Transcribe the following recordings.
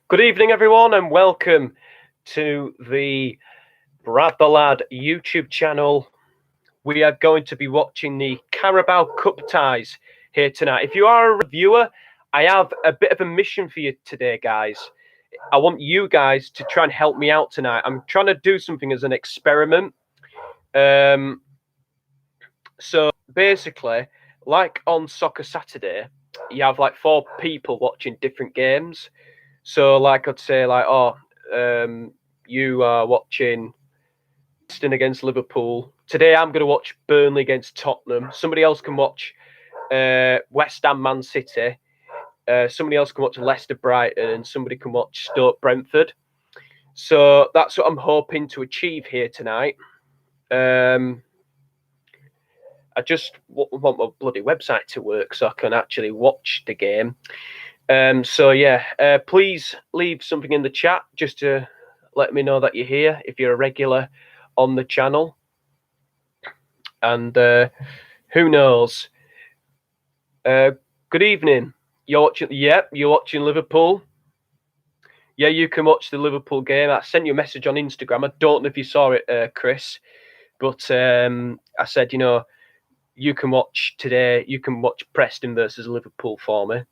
Good evening, everyone, and welcome to the Brad the Lad YouTube channel. We are going to be watching the Carabao Cup ties here tonight. If you are a reviewer, I have a bit of a mission for you today, guys. I want you guys to try and help me out tonight. I'm trying to do something as an experiment. So basically, like on Soccer Saturday, you have like 4 people watching different games. So like I'd say like, you are watching Preston against Liverpool. Today I'm going to watch Burnley against Tottenham. Somebody else can watch West Ham Man City. Somebody else can watch Leicester Brighton, and somebody can watch Stoke Brentford. So that's what I'm hoping to achieve here tonight. I just want my bloody website to work so I can actually watch the game. Please leave something in the chat just to let me know that you're here if you're a regular on the channel. And who knows? Good evening. You're watching? Yep, you're watching Liverpool. Yeah, you can watch the Liverpool game. I sent you a message on Instagram. I don't know if you saw it, Chris, but I said, you can watch today. You can watch Preston versus Liverpool for me.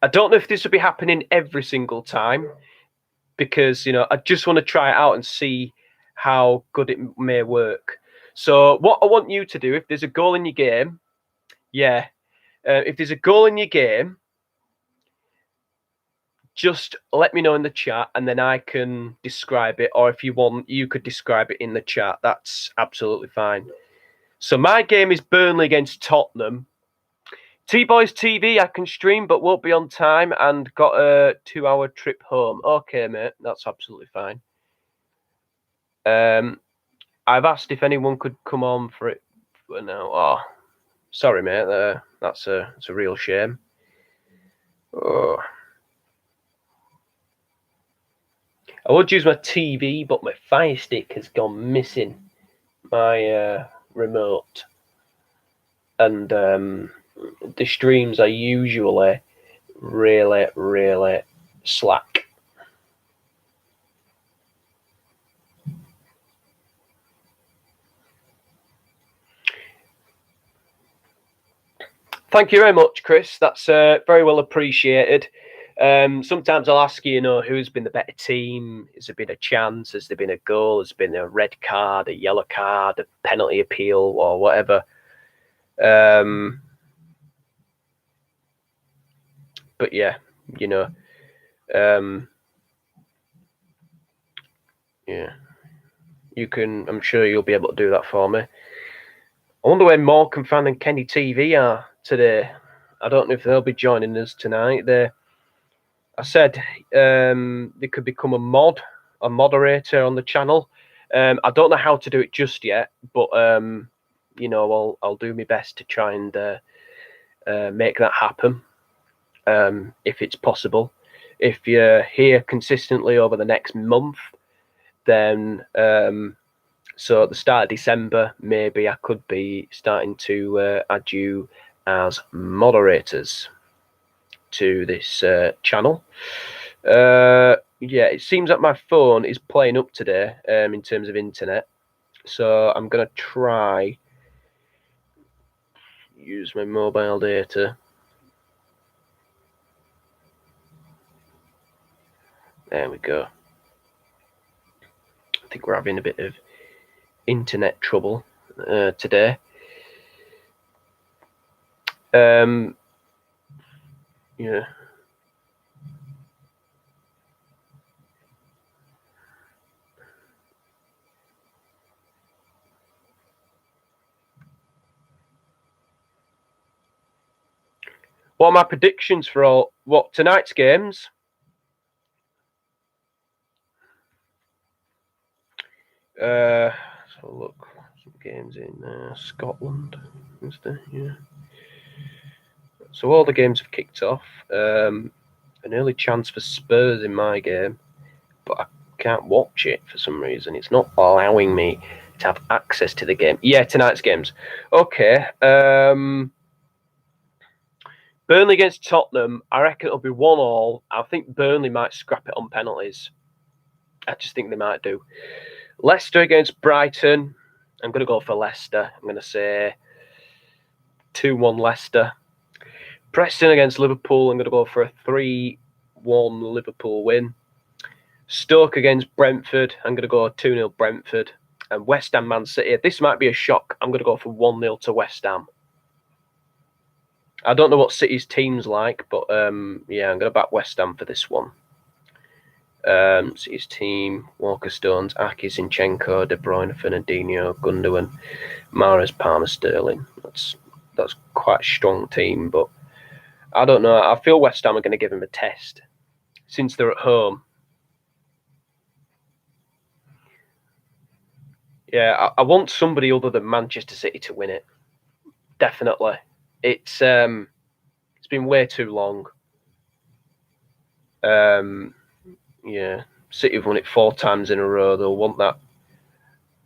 I don't know if this will be happening every single time because, I just want to try it out and see how good it may work. So what I want you to do, if there's a goal in your game, if there's a goal in your game, just let me know in the chat and then I can describe it. Or if you want, you could describe it in the chat. That's absolutely fine. So my game is Burnley against Tottenham. T-Boys TV I can stream but won't be on time and got a 2-hour trip home. Okay, mate, that's absolutely fine. I've asked if anyone could come on for it for now. Oh, sorry, mate. It's a real shame. Oh. I would use my TV, but my Fire Stick has gone missing. My remote. And the streams are usually really, really slack. Thank you very much, Chris. That's very well appreciated. Sometimes I'll ask you, who's been the better team? Has there been a chance? Has there been a goal? Has there been a red card, a yellow card, a penalty appeal, or whatever? But yeah, you can. I'm sure you'll be able to do that for me. I wonder where Morgan Fan and Kenny TV are today. I don't know if they'll be joining us tonight. I said they could become a moderator on the channel. I don't know how to do it just yet, but I'll do my best to try and make that happen if it's possible. If you're here consistently over the next month, then so at the start of December, maybe I could be starting to add you as moderators to this channel. It seems that my phone is playing up today in terms of internet, so I'm gonna try use my mobile data. There we go. I think we're having a bit of internet trouble today. Yeah. What are my predictions for tonight's games? Let's have a look. Some games in Scotland, is there? Yeah. So all the games have kicked off. An early chance for Spurs in my game, but I can't watch it for some reason. It's not allowing me to have access to the game. Yeah, tonight's games. Okay. Burnley against Tottenham, I reckon it'll be 1-1. I think Burnley might scrap it on penalties. I just think they might do. Leicester against Brighton. I'm going to go for Leicester. I'm going to say 2-1 Leicester. Preston against Liverpool. I'm going to go for a 3-1 Liverpool win. Stoke against Brentford. I'm going to go 2-0 Brentford. And West Ham Man City. This might be a shock. I'm going to go for 1-0 to West Ham. I don't know what City's team's like, but yeah, I'm going to back West Ham for this one. City's team: Walker, Stones, Aki, Zinchenko, De Bruyne, Fernandinho, Gundogan, Mahrez, Palmer, Sterling. That's quite a strong team, but I don't know. I feel West Ham are going to give him a test since they're at home. Yeah, I want somebody other than Manchester City to win it. Definitely. It's been way too long. Yeah, City have won it 4 times in a row. They'll want that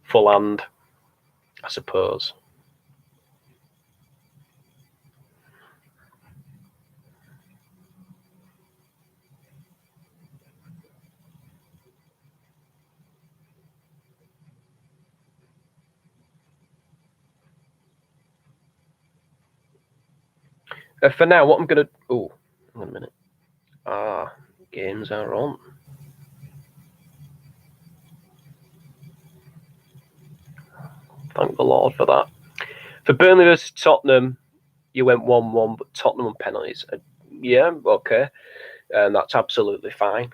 full hand, I suppose. For now, what I'm going to... Oh, hang on a minute. Games are on. Thank the Lord for that. For Burnley versus Tottenham, you went 1-1, but Tottenham on penalties. Yeah, okay. And that's absolutely fine.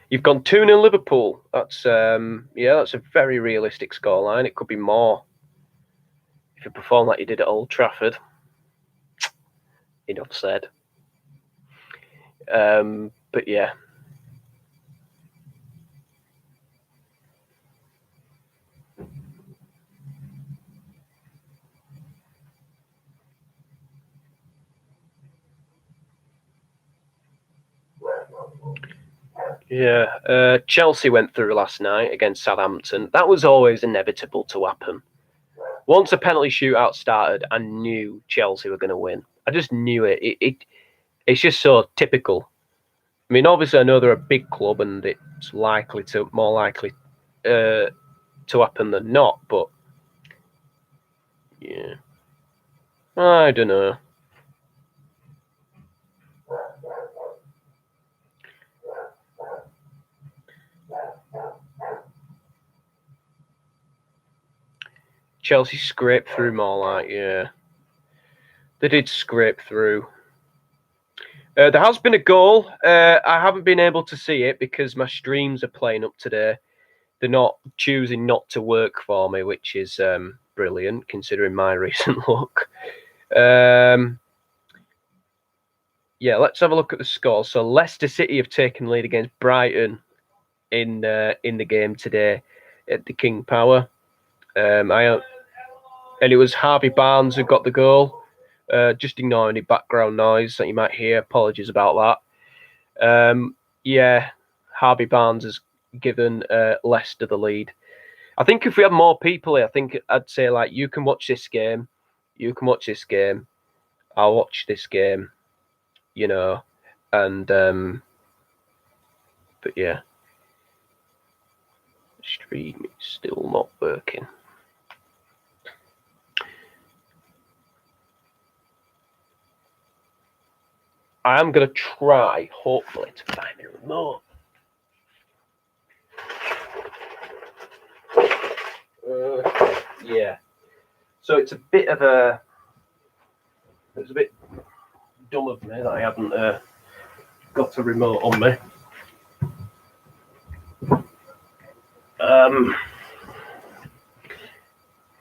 You've gone 2-0 Liverpool. That's that's a very realistic scoreline. It could be more if you perform like you did at Old Trafford. Enough said. But yeah. Yeah, Chelsea went through last night against Southampton. That was always inevitable to happen. Once a penalty shootout started, I knew Chelsea were going to win. I just knew it. It's just so typical. I mean, obviously, I know they're a big club and it's more likely to happen than not. But yeah, I don't know. Chelsea scraped through more like, yeah. They did scrape through. There has been a goal. I haven't been able to see it because my streams are playing up today. They're not choosing not to work for me, which is brilliant considering my recent luck. Yeah, let's have a look at the score. So Leicester City have taken lead against Brighton in the game today at the King Power. And it was Harvey Barnes who got the goal. Just ignore any background noise that you might hear. Apologies about that. Yeah, Harvey Barnes has given Leicester the lead. I think if we had more people here, I think I'd say, like, you can watch this game. You can watch this game. I'll watch this game. You know, and but yeah, stream is still not working. I am going to try, hopefully, to find a remote. Yeah. So it's a bit dumb of me that I haven't got a remote on me.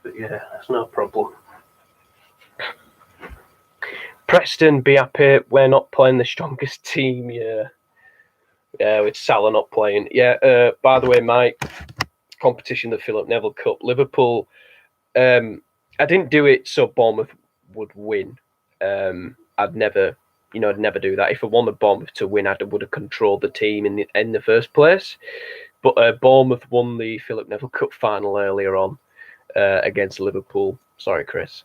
But yeah, that's no problem. Preston, be happy. We're not playing the strongest team. Yeah, with Salah not playing. Yeah. By the way, my competition, the Philip Neville Cup, Liverpool. I didn't do it so Bournemouth would win. I'd never do that. If I wanted Bournemouth to win, I would have controlled the team in the first place. But Bournemouth won the Philip Neville Cup final earlier on against Liverpool. Sorry, Chris.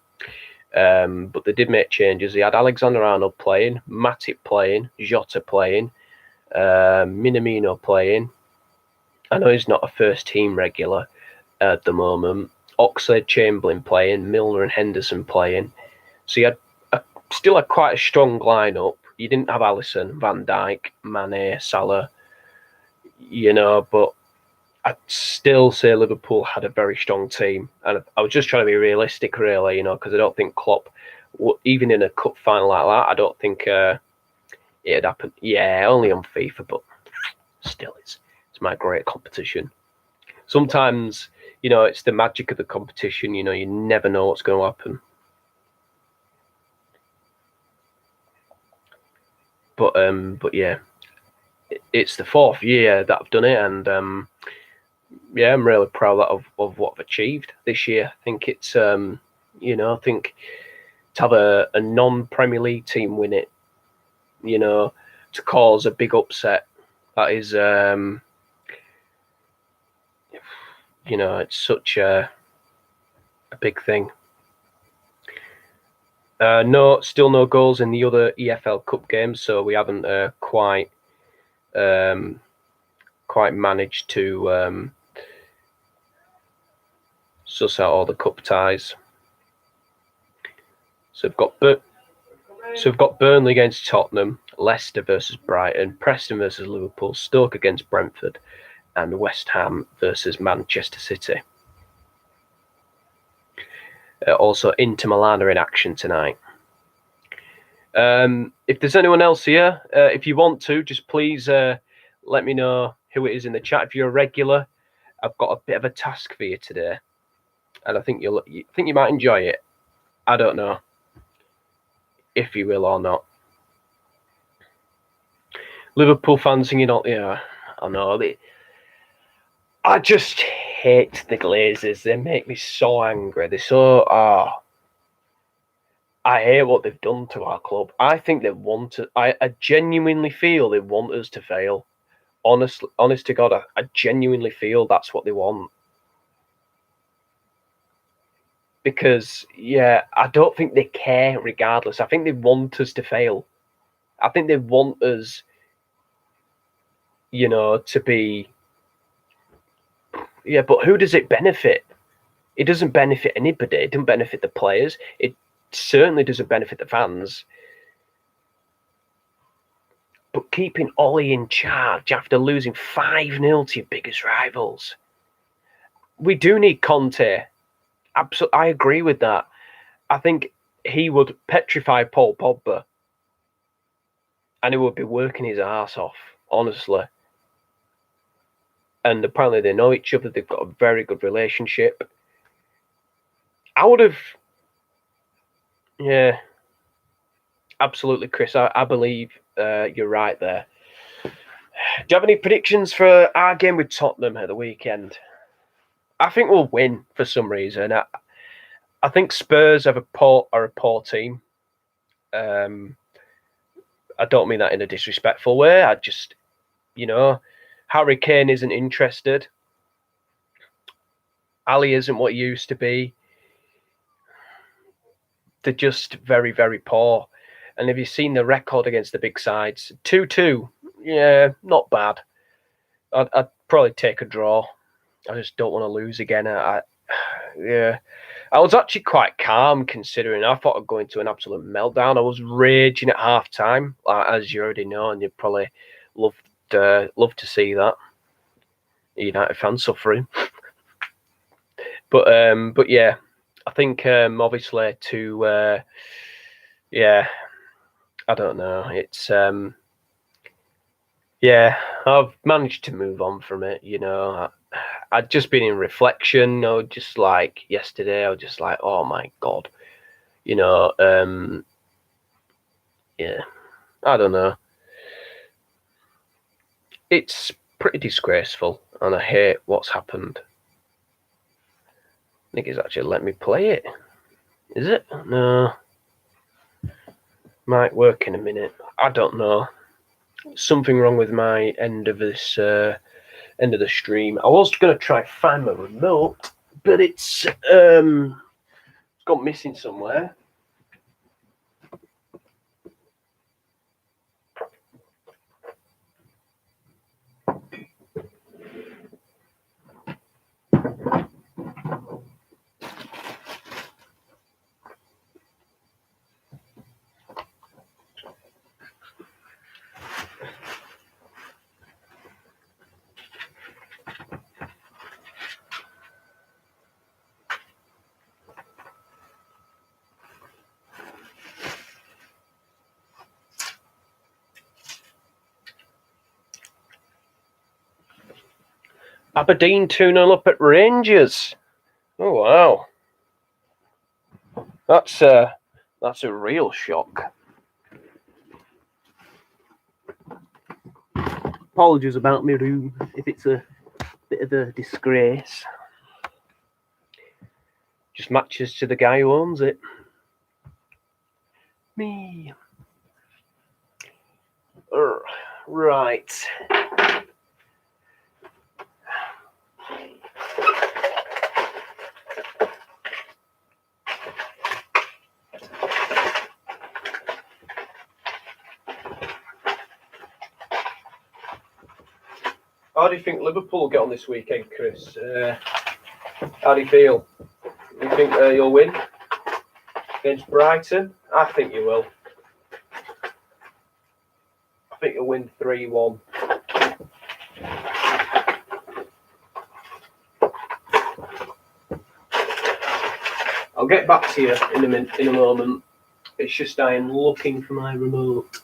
But they did make changes. They had Alexander-Arnold playing, Matip playing, Jota playing, Minamino playing. I know he's not a first-team regular at the moment. Oxlade-Chamberlain playing, Milner and Henderson playing. So you had still had quite a strong lineup. You didn't have Alisson, Van Dijk, Mane, Salah, but I'd still say Liverpool had a very strong team. And I was just trying to be realistic, really, because I don't think Klopp, even in a cup final like that, I don't think it'd happen. Yeah, only on FIFA, but still, it's my great competition. Sometimes, it's the magic of the competition. You never know what's going to happen. But yeah, it's the 4th year that I've done it, and yeah, I'm really proud of what I've achieved this year. I think it's I think to have a non-Premier League team win it, to cause a big upset, that is it's such a big thing. Still no goals in the other EFL Cup games, so we haven't quite managed to suss out all the cup ties. So we've got Burnley against Tottenham, Leicester versus Brighton, Preston versus Liverpool, Stoke against Brentford, and West Ham versus Manchester City. Also, Inter Milan are in action tonight. If there's anyone else here, if you want to, just please let me know who it is in the chat. If you're a regular, I've got a bit of a task for you today, and I think you might enjoy it. I don't know if you will or not. Liverpool fans singing all, I know. I just hate the Glazers. They make me so angry. They're so I hate what they've done to our club. I think they want to. I genuinely feel they want us to fail. Honest to God, I genuinely feel that's what they want. Because, I don't think they care regardless. I think they want us to fail. I think they want us, to be... Yeah, but who does it benefit? It doesn't benefit anybody. It doesn't benefit the players. It certainly doesn't benefit the fans. But keeping Ollie in charge after losing 5-0 to your biggest rivals. We do need Conte. Absolutely, I agree with that. I think he would petrify Paul Pogba. And he would be working his ass off, honestly. And apparently they know each other. They've got a very good relationship. I would have... Yeah. Absolutely, Chris. I believe you're right there. Do you have any predictions for our game with Tottenham at the weekend? I think we'll win for some reason. I think Spurs are a poor team. I don't mean that in a disrespectful way. I just, Harry Kane isn't interested. Ali isn't what he used to be. They're just very, very poor. And have you seen the record against the big sides? 2-2. Yeah, not bad. I'd probably take a draw. I just don't want to lose again. I was actually quite calm considering. I thought I'd go into an absolute meltdown. I was raging at half time, as you already know, and you'd probably love to see that. United fans suffering. But yeah, I think obviously to I don't know. It's I've managed to move on from it. I'd just been in reflection. Just like yesterday, I was just like, oh my God, I don't know. It's pretty disgraceful, and I hate what's happened. I think he's actually let me play it. Is it? No. Might work in a minute. I don't know. Something wrong with my end of this end of the stream. I was going to try find my remote, but it's got gone missing somewhere. Aberdeen 2-0 up at Rangers. Oh wow, that's a real shock. Apologies about my room if it's a bit of a disgrace. Just matches to the guy who owns it. Me. Right. How do you think Liverpool will get on this weekend, Chris? How do you feel? You think you'll win against Brighton? I think you will. I think you'll win 3-1. I'll get back to you in a moment. It's just I am looking for my remote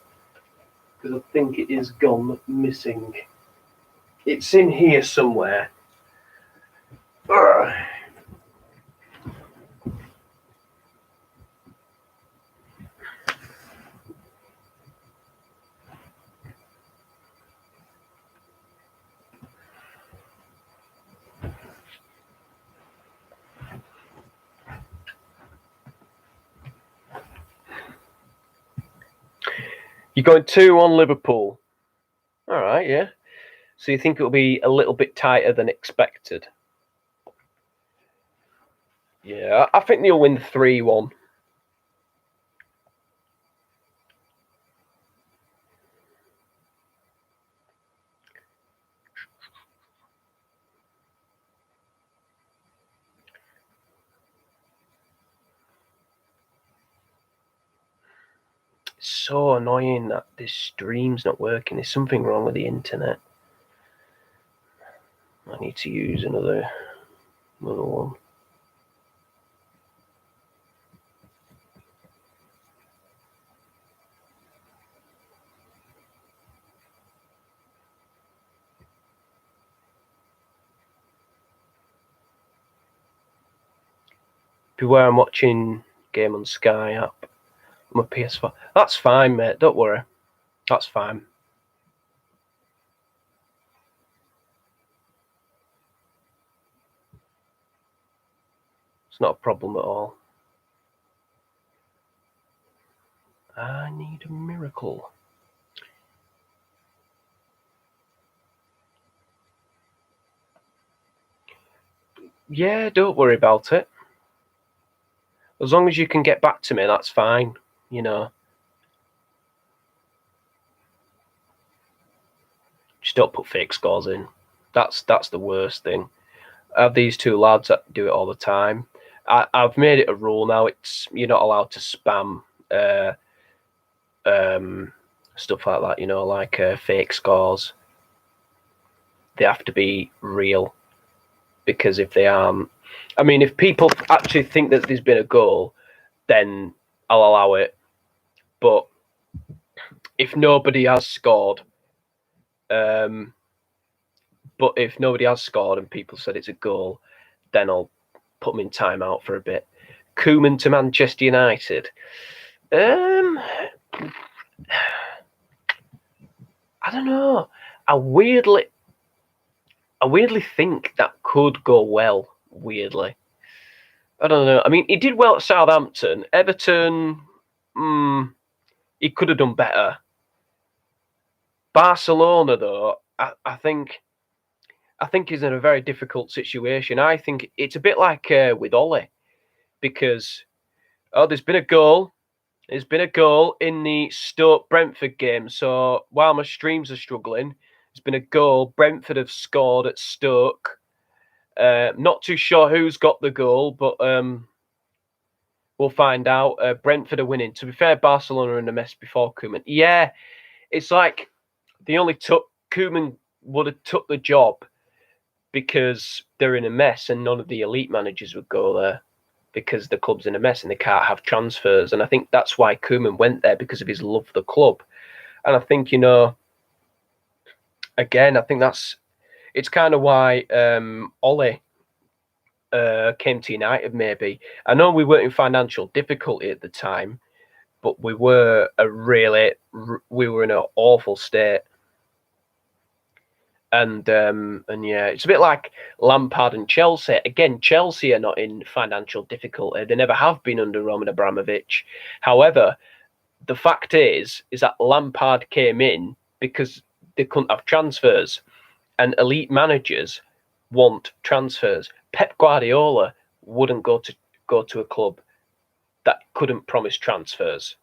because I think it is gone missing. It's in here somewhere. Ugh. You're going 2-1 Liverpool. All right, yeah. So you think it'll be a little bit tighter than expected? Yeah, I think they'll win 3-1. It's so annoying that this stream's not working. There's something wrong with the internet. I need to use another one. Beware, I'm watching game on Sky app. I'm a PS4. That's fine, mate. Don't worry. That's fine. It's not a problem at all. I need a miracle. Yeah, don't worry about it. As long as you can get back to me, that's fine. You know. Just don't put fake scores in. That's the worst thing. I have these two lads that do it all the time. I've made it a rule now. You're not allowed to spam stuff like that. You know, like fake scores. They have to be real, because if they aren't, I mean, if people actually think that there's been a goal, then I'll allow it. But if nobody has scored, and people said it's a goal, then I'll put them in timeout for a bit. Koeman to Manchester United. I don't know. I weirdly think that could go well. Weirdly, I don't know. I mean, he did well at Southampton. Everton, he could have done better. Barcelona, though, I think he's in a very difficult situation. I think it's a bit like with Ollie, because Oh, there's been a goal. There's been a goal in the Stoke-Brentford game. So while my streams are struggling, there's been a goal. Brentford have scored at Stoke. Not too sure who's got the goal, but we'll find out. Brentford are winning. To be fair, Barcelona are in a mess before Koeman. Yeah, it's like they only took Koeman would have took the job because they're in a mess, and none of the elite managers would go there because the club's in a mess and they can't have transfers. And I think that's why Koeman went there, because of his love for the club. And I think, again, I think it's kind of why Ollie came to United, maybe. I know we weren't in financial difficulty at the time, but we were in an awful state. And yeah, it's a bit like Lampard and Chelsea. Again, Chelsea are not in financial difficulty. They never have been under Roman Abramovich. However, the fact is that Lampard came in because they couldn't have transfers, and elite managers want transfers. Pep Guardiola wouldn't go to a club that couldn't promise transfers.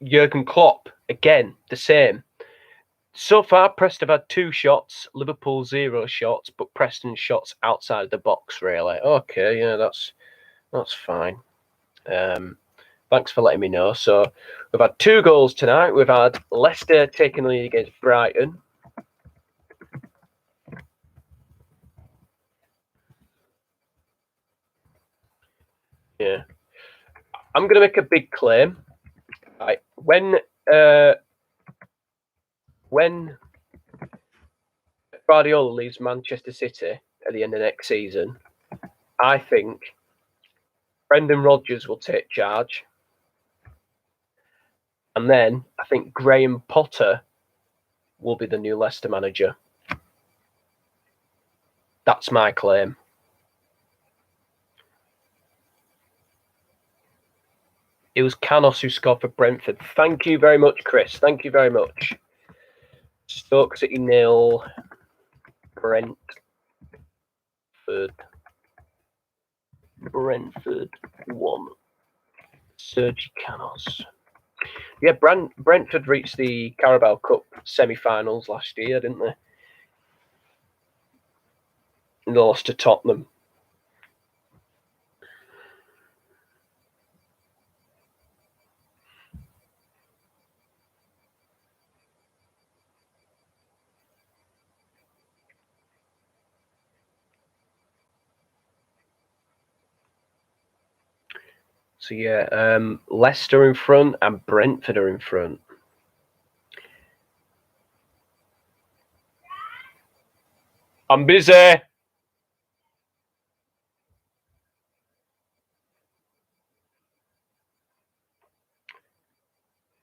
Jurgen Klopp, again, the same. So far, Preston have had 2 shots, Liverpool 0 shots, but Preston's shots outside the box, really. Okay, yeah, that's fine. Thanks for letting me know. So we've had 2 goals tonight. We've had Leicester taking the lead against Brighton. Yeah. I'm going to make a big claim. Right. When Guardiola leaves Manchester City at the end of next season, I think Brendan Rodgers will take charge. And then I think Graham Potter will be the new Leicester manager. That's my claim. It was Canos who scored for Brentford. Thank you very much, Chris. Thank you very much. Stoke City 0, Brentford 1. Sergi Canos. Yeah, Brentford reached the Carabao Cup semi-finals last year, didn't they? And they lost to Tottenham. So yeah, Leicester in front and Brentford are in front. I'm busy.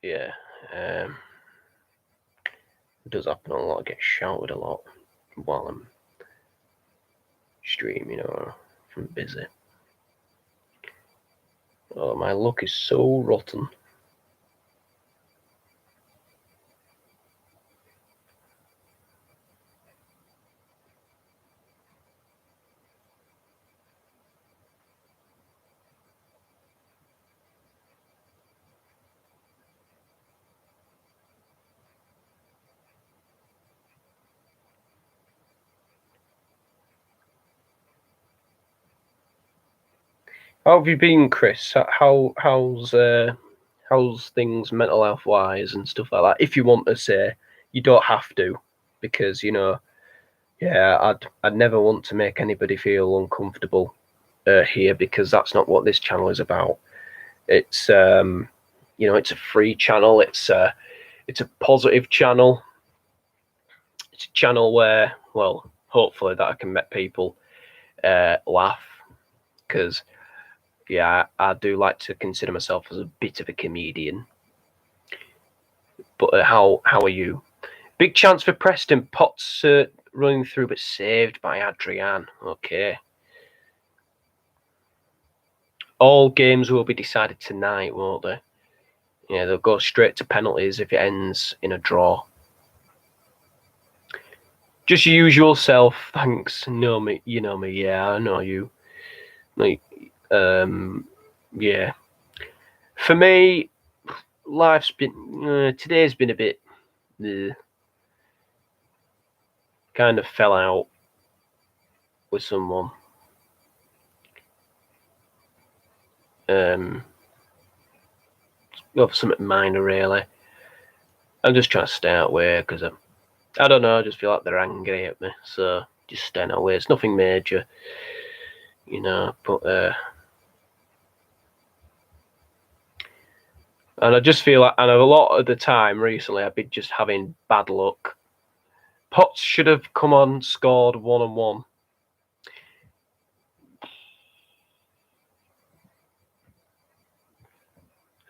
Yeah, it does happen a lot. I get shouted a lot while I'm streaming or if I'm busy. Oh, my luck is so rotten. How have you been, Chris? How's things mental health wise and stuff like that? If you want to say, you don't have to, because yeah, I'd never want to make anybody feel uncomfortable here, because that's not what this channel is about. It's it's a free channel. It's a positive channel. It's a channel where, well, hopefully that I can make people laugh, because yeah, I do like to consider myself as a bit of a comedian. But how are you? Big chance for Preston. Potts running through, but saved by Adrian. Okay. All games will be decided tonight, won't they? Yeah, they'll go straight to penalties if it ends in a draw. Just your usual self. Thanks. You know me. Yeah, I know you. Like, yeah. For me, life's been today's been a bit kind of fell out with someone. Something minor really. I'm just trying to stay out way because I don't know. I just feel like they're angry at me, so just staying out way. It's nothing major, you know. But and I just feel like, and a lot of the time recently, I've been just having bad luck. Potts should have come on, scored 1-1.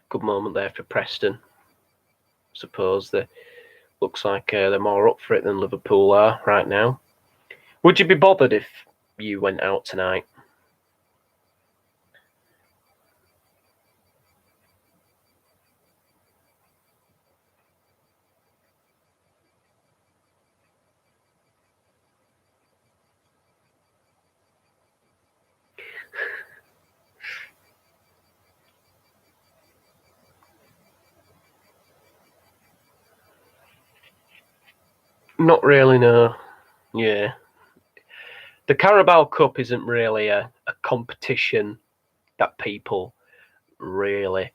Good moment there for Preston. Suppose they looks like they're more up for it than Liverpool are right now. Would you be bothered if you went out tonight? Not really, no. Yeah. The Carabao Cup isn't really a competition that people really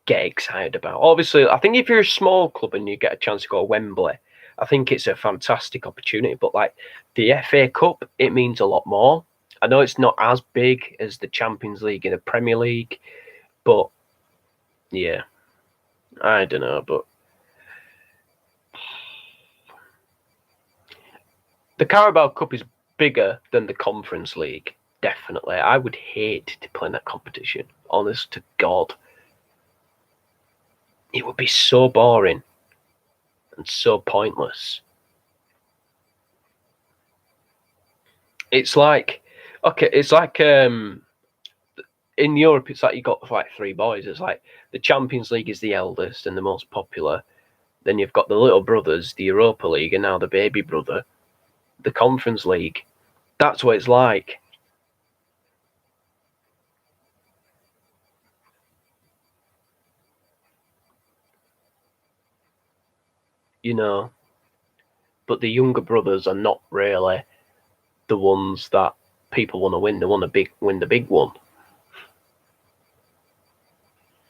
get excited about. Obviously, I think if you're a small club and you get a chance to go to Wembley, I think it's a fantastic opportunity. But like the FA Cup, it means a lot more. I know it's not as big as the Champions League in the Premier League, but yeah, I don't know. But the Carabao Cup is bigger than the Conference League. Definitely. I would hate to play in that competition. Honest to God. It would be so boring and so pointless. It's like, okay, it's like in Europe, it's like you got like three boys. It's like the Champions League is the eldest and the most popular. Then you've got the little brothers, the Europa League, and now the baby brother, the Conference League. That's what it's like. You know, but the younger brothers are not really the ones that people want to win. They want to win the big one.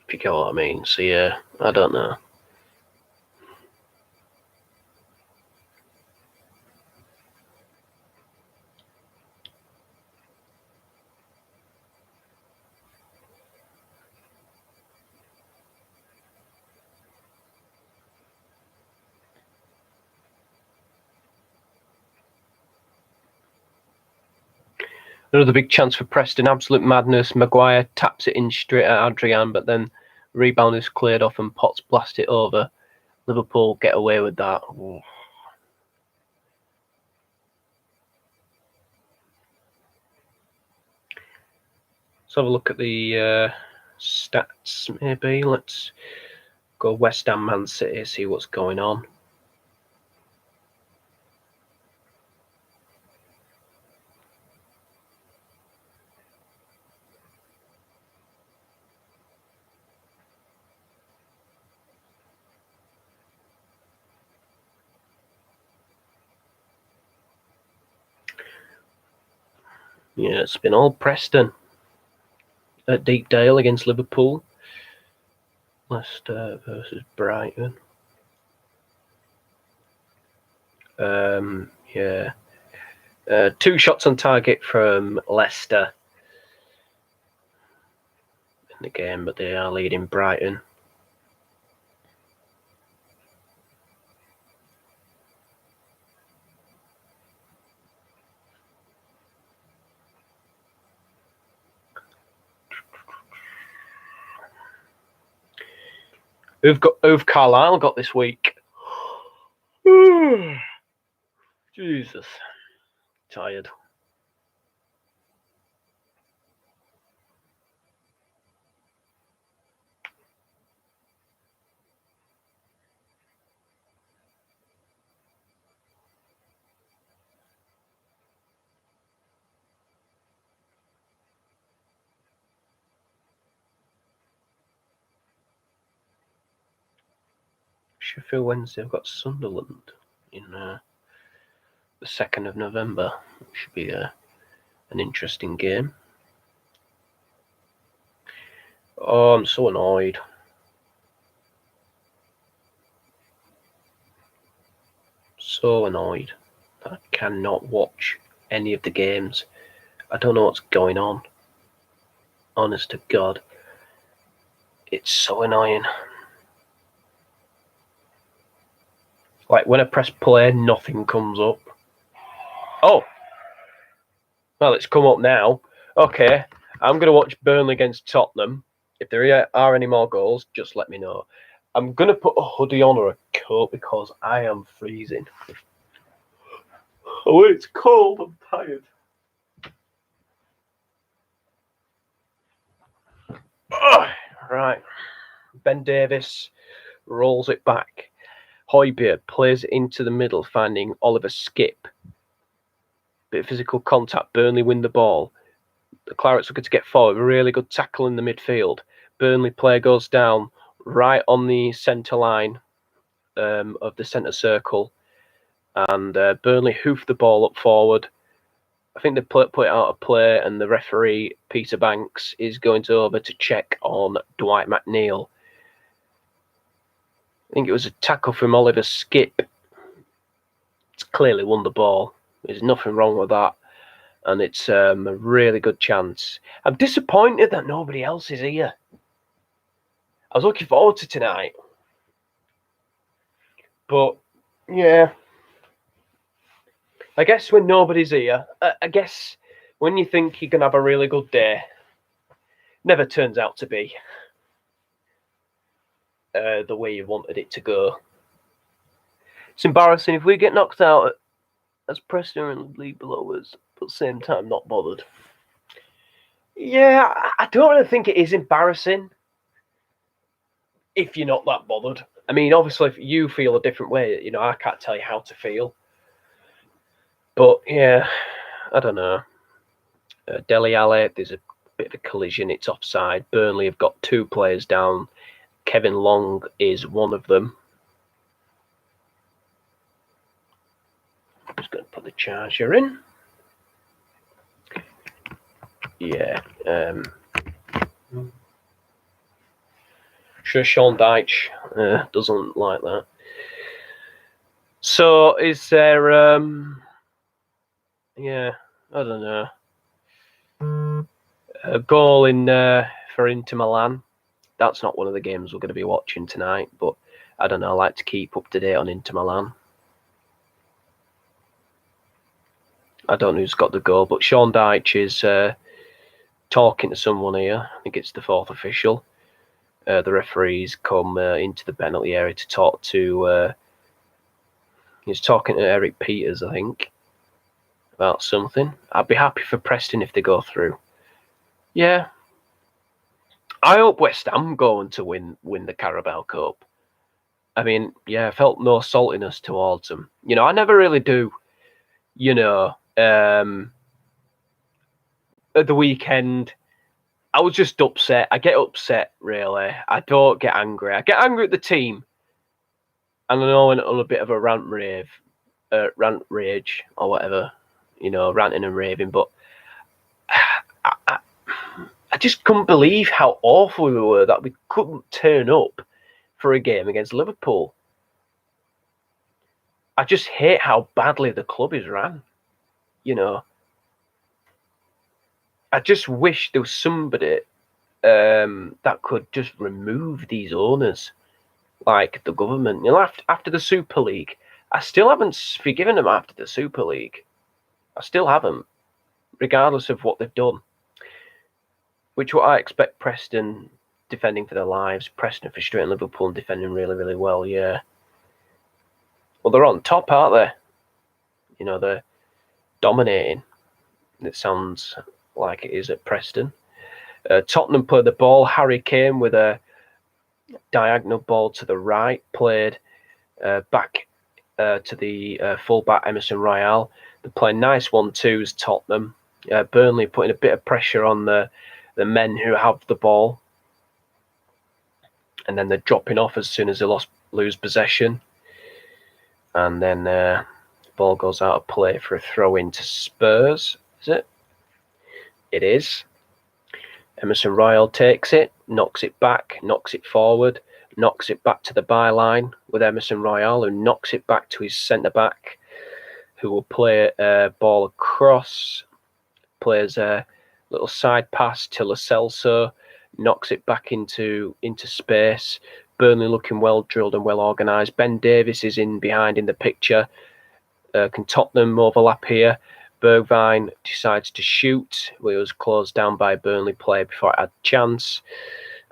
If you get what I mean. So yeah, I don't know. Another big chance for Preston. Absolute madness. Maguire taps it in straight at Adrian, but then rebound is cleared off and Potts blast it over. Liverpool get away with that. Ooh. Let's have a look at the stats, maybe. Let's go West Ham, Man City, see what's going on. Yeah, it's been all Preston at Deepdale against Liverpool. Leicester versus Brighton. Yeah. 2 shots on target from Leicester in the game, but they are leading Brighton. Who've Carlisle got this week? Jesus. Tired. Sheffield Wednesday have got Sunderland in the 2nd of November. It should be an interesting game. Oh, I'm so annoyed. So annoyed. I cannot watch any of the games. I don't know what's going on. Honest to God. It's so annoying. Like when I press play, nothing comes up. Oh! Well, it's come up now. Okay, I'm going to watch Burnley against Tottenham. If there are any more goals, just let me know. I'm going to put a hoodie on or a coat because I am freezing. Oh, it's cold. I'm tired. Oh, right. Ben Davies rolls it back. Højbjerg plays it into the middle, finding Oliver Skip. Bit of physical contact. Burnley win the ball. The Clarets looking to get forward. Really good tackle in the midfield. Burnley player goes down right on the centre line of the centre circle. And Burnley hoof the ball up forward. I think they put it out of play, and the referee, Peter Banks, is going over to check on Dwight McNeil. I think it was a tackle from Oliver Skip. It's clearly won the ball. There's nothing wrong with that. And it's a really good chance. I'm disappointed that nobody else is here. I was looking forward to tonight. But, yeah. I guess when nobody's here, I guess when you think you can have a really good day, never turns out to be the way you wanted it to go. It's embarrassing if we get knocked out as Preston and league below us, but at the same time not bothered. Yeah, I don't really think it is embarrassing if you're not that bothered. I mean, obviously, if you feel a different way, I can't tell you how to feel. But, yeah, I don't know. Dele Alli, there's a bit of a collision. It's offside. Burnley have got 2 players down. Kevin Long is one of them. I'm just going to put the charger in. Yeah. Sure, Sean Dyche doesn't like that. So, is there... yeah, I don't know. A goal in for Inter Milan. That's not one of the games we're going to be watching tonight, but I don't know. I like to keep up to date on Inter Milan. I don't know who's got the goal, but Sean Dyche is talking to someone here. I think it's the 4th official. The referees come into the penalty area to talk to... he's talking to Eric Peters, I think, about something. I'd be happy for Preston if they go through. Yeah. I hope West Ham going to win the Carabao Cup. I mean, yeah, I felt no saltiness towards them. I never really do. At the weekend, I was just upset. I get upset, really. I don't get angry. I get angry at the team. And I know I went on a bit of a rant rage or whatever, ranting and raving. But I just couldn't believe how awful we were that we couldn't turn up for a game against Liverpool. I just hate how badly the club is ran. I just wish there was somebody that could just remove these owners, like the government. After the Super League, I still haven't forgiven them after the Super League. I still haven't, regardless of what they've done. Which what I expect Preston defending for their lives. Preston are frustrating Liverpool and defending really, really well, yeah. Well, they're on top, aren't they? They're dominating. It sounds like it is at Preston. Tottenham played the ball. Harry Kane with a diagonal ball to the right, played back to the fullback Emerson Royale. They're playing nice 1-2s, Tottenham. Burnley putting a bit of pressure on the men who have the ball. And then they're dropping off as soon as they lost lose possession, and then ball goes out of play for a throw into Spurs. Is it? It is. Emerson Royal takes it, knocks it back, knocks it forward, knocks it back to the byline with Emerson Royal, who knocks it back to his centre-back, who will play a ball across, plays a little side pass to Lo Celso, knocks it back into space. Burnley looking well drilled and well organised. Ben Davies is in behind in the picture. Can Tottenham overlap here? Bergwijn decides to shoot. It was closed down by a Burnley player before it had a chance.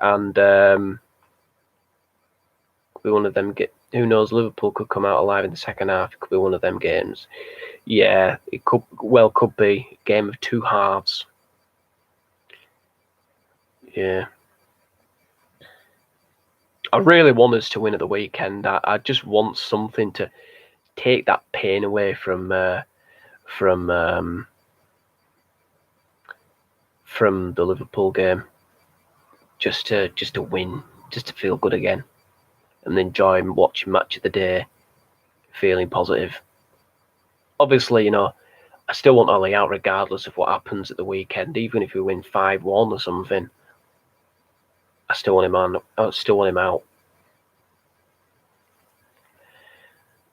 And could be one of them. Who knows? Liverpool could come out alive in the second half. It could be one of them games. Yeah, it could be a game of two halves. Yeah. I really want us to win at the weekend. I just want something to take that pain away from the Liverpool game. Just to win, just to feel good again, and enjoy watching match of the day, feeling positive. Obviously, I still want Ollie out regardless of what happens at the weekend. Even if we win 5-1 or something, I still want him on. I still want him out.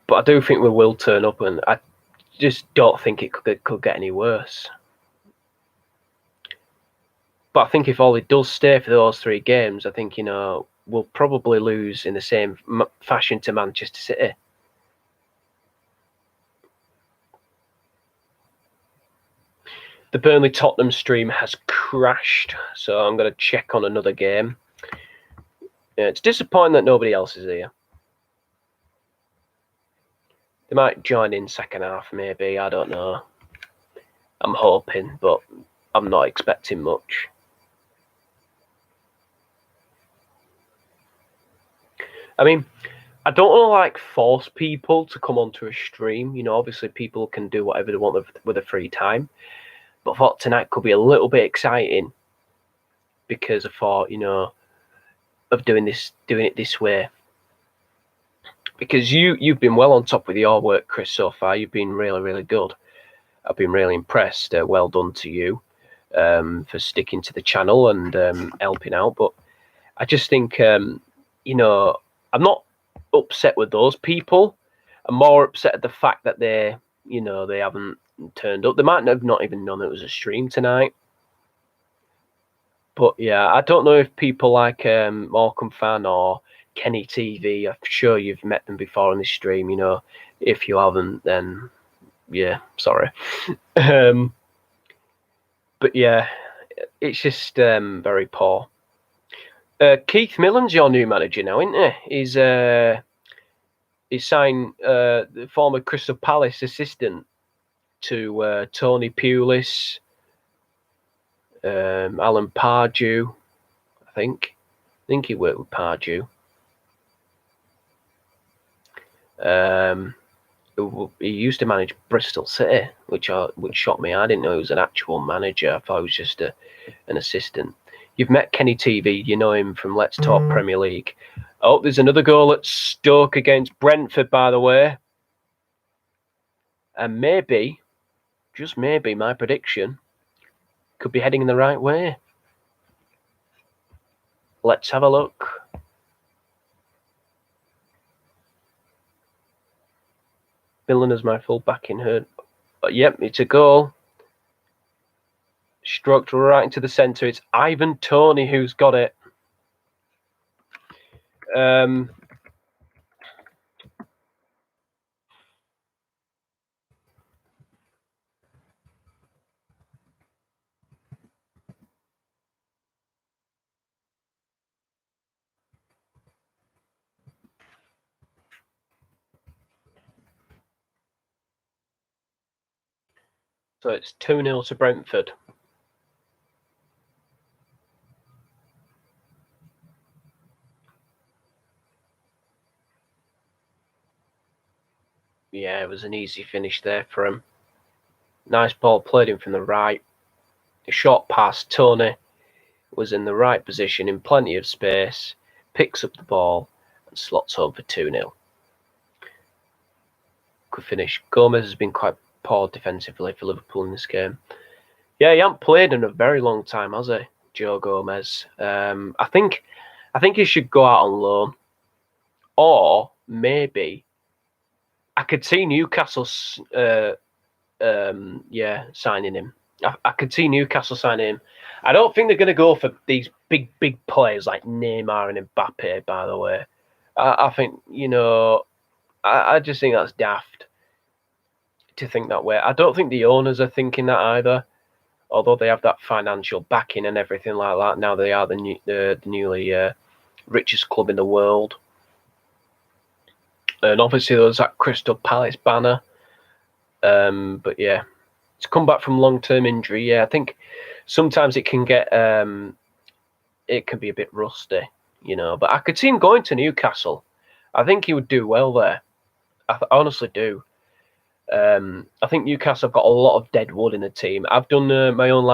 But I do think we will turn up, and I just don't think it could get any worse. But I think if Ollie does stay for those 3 games, I think, we'll probably lose in the same fashion to Manchester City. The Burnley Tottenham stream has crashed, so I'm going to check on another game. It's disappointing that nobody else is here. They might join in second half, maybe. I don't know. I'm hoping, but I'm not expecting much. I mean, I don't want to force people to come onto a stream. Obviously people can do whatever they want with their free time. But I thought tonight could be a little bit exciting because I thought, of doing it this way. Because you've been well on top with your work, Chris, so far. You've been really, really good. I've been really impressed. Well done to you for sticking to the channel and helping out. But I just think, I'm not upset with those people. I'm more upset at the fact that they haven't turned up. They might have not even known it was a stream tonight. But yeah, I don't know if people like Morecambe Fan or Kenny TV, I'm sure you've met them before on this stream. If you haven't, then yeah, sorry. But yeah, it's just very poor. Keith Millen's your new manager now, isn't he? He's signed the former Crystal Palace assistant to Tony Pulis, Alan Pardew, I think he worked with Pardew. He used to manage Bristol City, which shocked me. I didn't know he was an actual manager. I thought he was just an assistant. You've met Kenny TV. You know him from Let's Talk Premier League. Oh, there's another goal at Stoke against Brentford, by the way. And maybe, just maybe, my prediction could be heading in the right way. Let's have a look. Millen as my full back in her. Yep, it's a goal. Stroked right into the centre. It's Ivan Toney who's got it. So it's 2-0 to Brentford. Yeah, it was an easy finish there for him. Nice ball played in from the right. A short pass. Tony was in the right position in plenty of space. Picks up the ball and slots home for 2-0. Good finish. Gomez has been quite poor defensively for Liverpool in this game. Yeah, he hasn't played in a very long time, has he, Joe Gomez? I think he should go out on loan, or maybe I could see Newcastle, signing him. I could see Newcastle signing him. I don't think they're going to go for these big players like Neymar and Mbappe. By the way, I think I just think that's daft to think that way. I don't think the owners are thinking that either. Although they have that financial backing and everything like that, now they are the newly richest club in the world. And obviously there's that Crystal Palace banner. But yeah, it's come back from long-term injury. Yeah, I think sometimes it can get it can be a bit rusty, But I could see him going to Newcastle. I think he would do well there. I honestly do. I think Newcastle have got a lot of dead wood in the team. I've done my own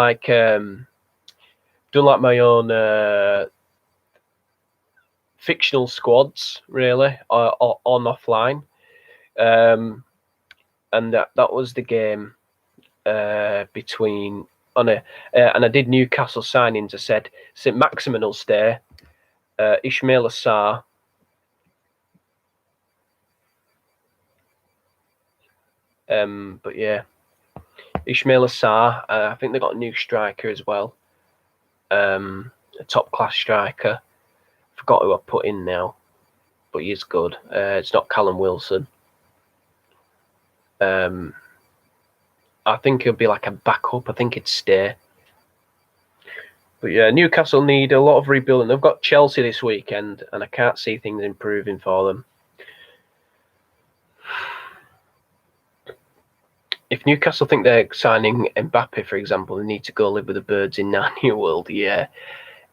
fictional squads really on offline, and that was the game between and I did Newcastle signings. I said St Maximin will stay, Ismail Assar. But yeah, Ismail Assar. I think they got a new striker as well, a top class striker. Forgot who I put in now, but he is good. It's not Callum Wilson. I think he'll be like a backup. I think he'd stay. But yeah, Newcastle need a lot of rebuilding. They've got Chelsea this weekend, and I can't see things improving for them. If Newcastle think they're signing Mbappe, for example, they need to go live with the birds in Narnia World. Yeah,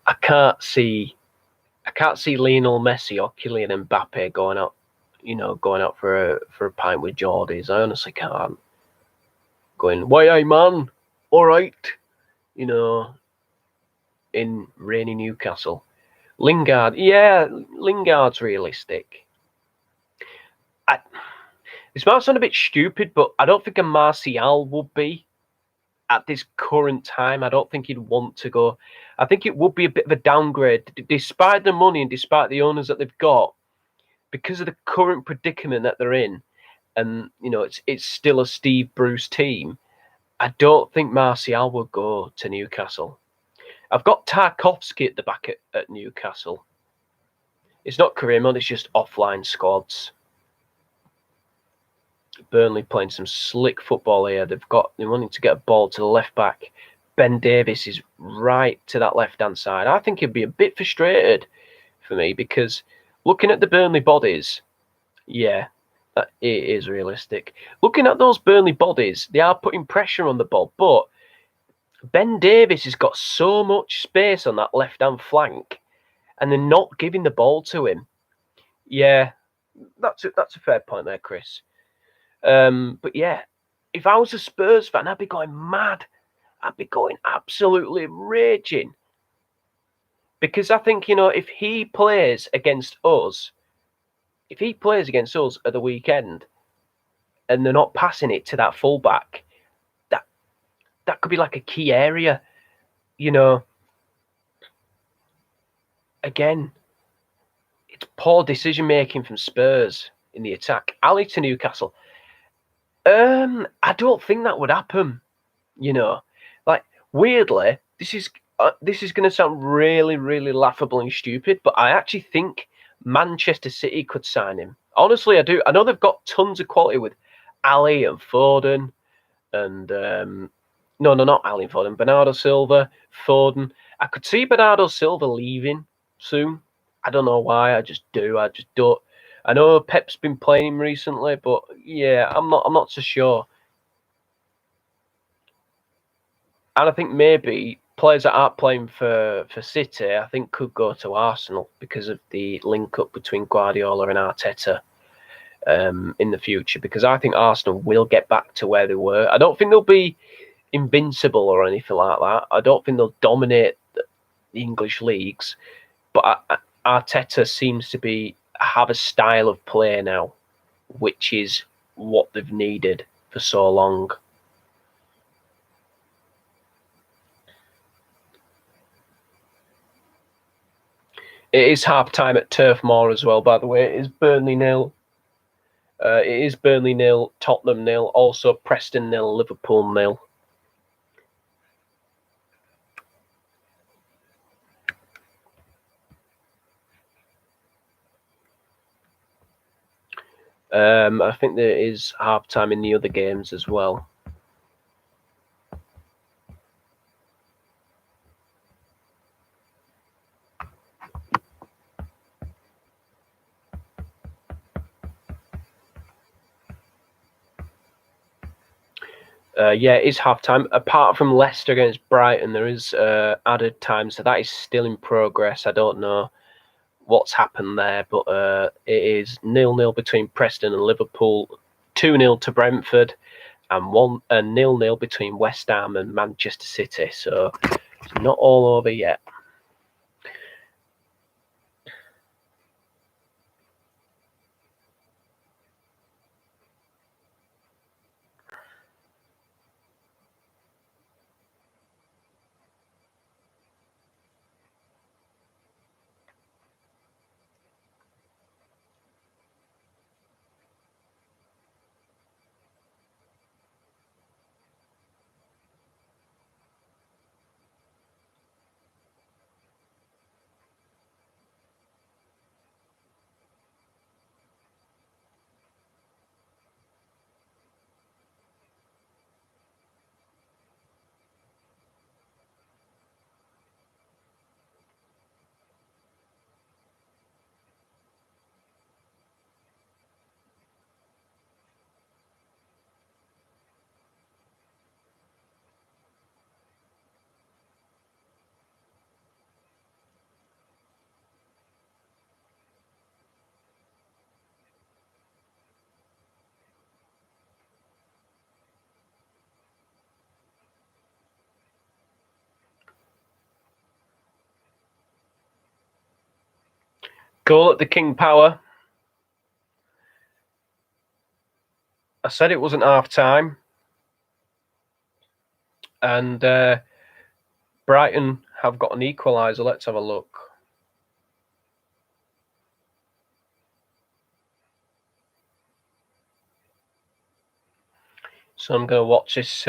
I can't see Lionel Messi or Kylian Mbappe going out for a pint with Geordies. I honestly can't. Going, why, aye, man? All right, in rainy Newcastle. Lingard, yeah, Lingard's realistic. This might sound a bit stupid, but I don't think a Martial would be at this current time. I don't think he'd want to go. I think it would be a bit of a downgrade, despite the money and despite the owners that they've got, because of the current predicament that they're in. And it's still a Steve Bruce team. I don't think Martial will go to Newcastle. I've got Tarkowski at the back at Newcastle. It's not career mode, it's just offline squads. Burnley playing some slick football here. They're wanting to get a ball to the left back. Ben Davies is right to that left-hand side. I think he'd be a bit frustrated for me because looking at the Burnley bodies, yeah, it is realistic. Looking at those Burnley bodies, they are putting pressure on the ball, but Ben Davies has got so much space on that left-hand flank, and they're not giving the ball to him. Yeah, that's a fair point there, Chris. But yeah, if I was a Spurs fan, I'd be going mad. I'd be going absolutely raging. Because I think, if he plays against us at the weekend and they're not passing it to that fullback, that could be like a key area, Again, it's poor decision making from Spurs in the attack. Ali to Newcastle. I don't think that would happen. Like weirdly, this is going to sound really, really laughable and stupid, but I actually think Manchester City could sign him. Honestly, I do. I know they've got tons of quality with Ali and Foden, and no, not Ali and Foden. Bernardo Silva, Foden. I could see Bernardo Silva leaving soon. I don't know why. I just do. I just don't. I know Pep's been playing him recently, but yeah, I'm not so sure. And I think maybe players that aren't playing for City, I think could go to Arsenal because of the link up between Guardiola and Arteta in the future. Because I think Arsenal will get back to where they were. I don't think they'll be invincible or anything like that. I don't think they'll dominate the English leagues. But Arteta seems to be have a style of play now, which is what they've needed for so long. It is half time at Turf Moor as well, by the way. It is Burnley 0. It is Burnley 0, Tottenham 0, also Preston 0, Liverpool 0. I think there is half time in the other games as well. Yeah, it is half time. Apart from Leicester against Brighton, there is added time, so that is still in progress. I don't know what's happened there, but it is 0-0 between Preston and Liverpool, 2-0 to Brentford, and 0-0 between West Ham and Manchester City. So it's not all over yet. Goal at the King Power. I said it wasn't half time. And Brighton have got an equaliser. Let's have a look. So I'm going to watch this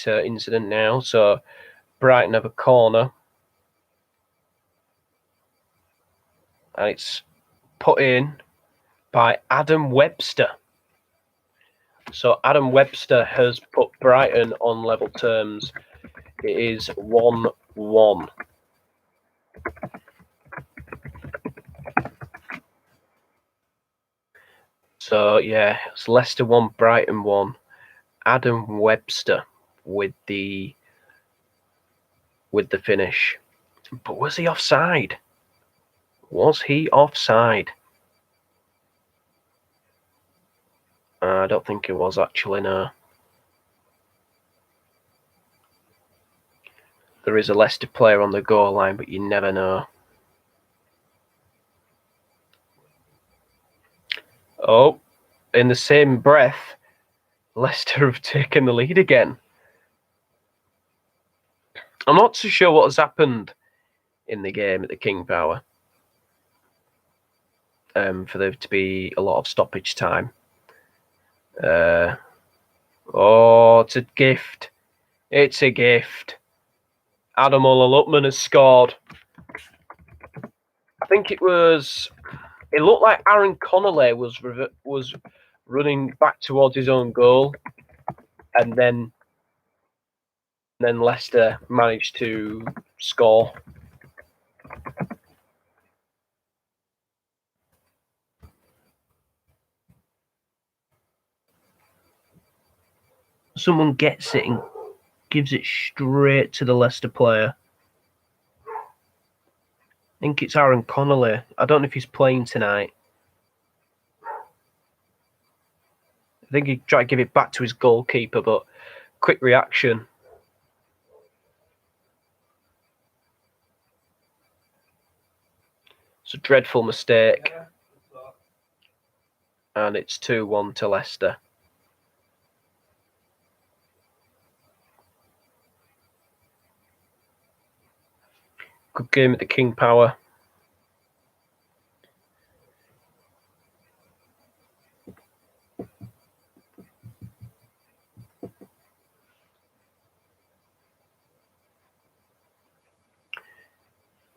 incident now. So Brighton have a corner. And it's put in by Adam Webster. So Adam Webster has put Brighton on level terms. It is 1-1. So yeah, it's Leicester 1, Brighton 1. Adam Webster with the finish. But was he offside? Was he offside? I don't think he was actually, no. There is a Leicester player on the goal line, but you never know. Oh, in the same breath, Leicester have taken the lead again. I'm not too sure what has happened in the game at the King Power for there to be a lot of stoppage time. Oh, it's a gift. It's a gift. Adam Ola-Lukman has scored. I think it looked like Aaron Connolly was running back towards his own goal, and then Leicester managed to score. Someone gets it and gives it straight to the Leicester player. I think it's Aaron Connolly. I don't know if he's playing tonight. I think he tried to give it back to his goalkeeper, but quick reaction. It's a dreadful mistake. And it's 2-1 to Leicester. Good game at the King Power.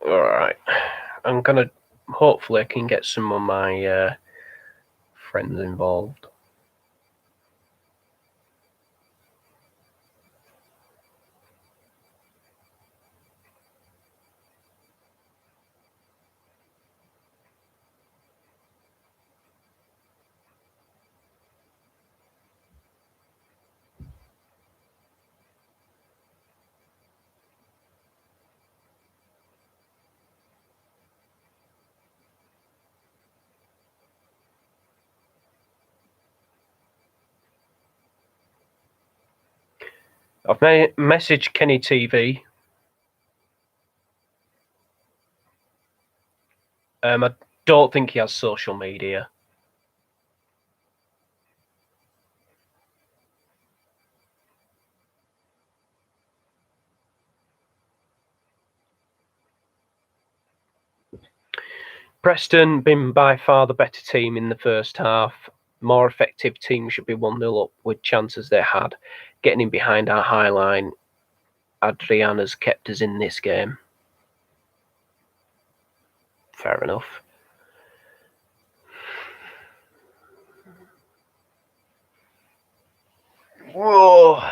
All right. I'm going to... Hopefully I can get some of my friends involved. I've messaged Kenny TV. I don't think he has social media. Preston been by far the better team in the first half. More effective team should be 1-0 up with chances they had. Getting in behind our high line, Adrian has kept us in this game. Fair enough. Whoa.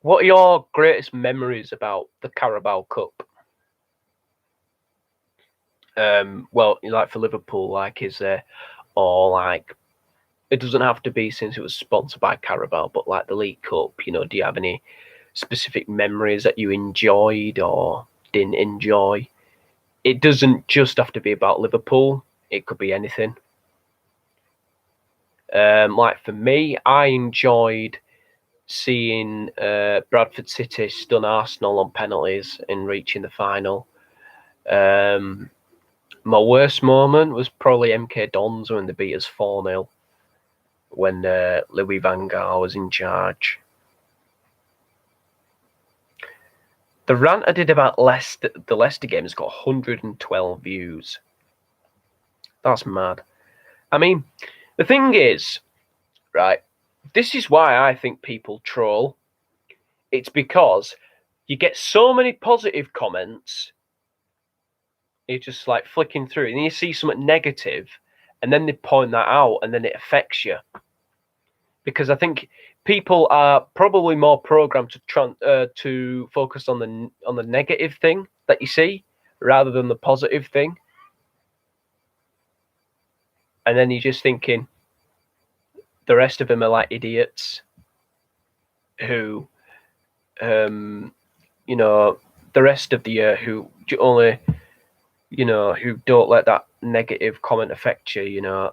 What are your greatest memories about the Carabao Cup? Well, like for Liverpool, like is there, or like it doesn't have to be since it was sponsored by Carabao, but like the League Cup, you know, do you have any specific memories that you enjoyed or didn't enjoy? It doesn't just have to be about Liverpool. It could be anything. Like for me, I enjoyed seeing Bradford City stun Arsenal on penalties and reaching the final. My worst moment was probably MK Dons when they beat us 4-0 when Louis van Gaal was in charge. The rant I did about the Leicester game has got 112 views. That's mad. I mean, the thing is, right, this is why I think people troll. It's because you get so many positive comments, you're just like flicking through, and you see something negative, and then they point that out, and then it affects you. Because I think people are probably more programmed to focus on the negative thing that you see rather than the positive thing. And then you're just thinking the rest of them are like idiots who, you know, the rest of the year who only, you know, who don't let that negative comment affect you, you know.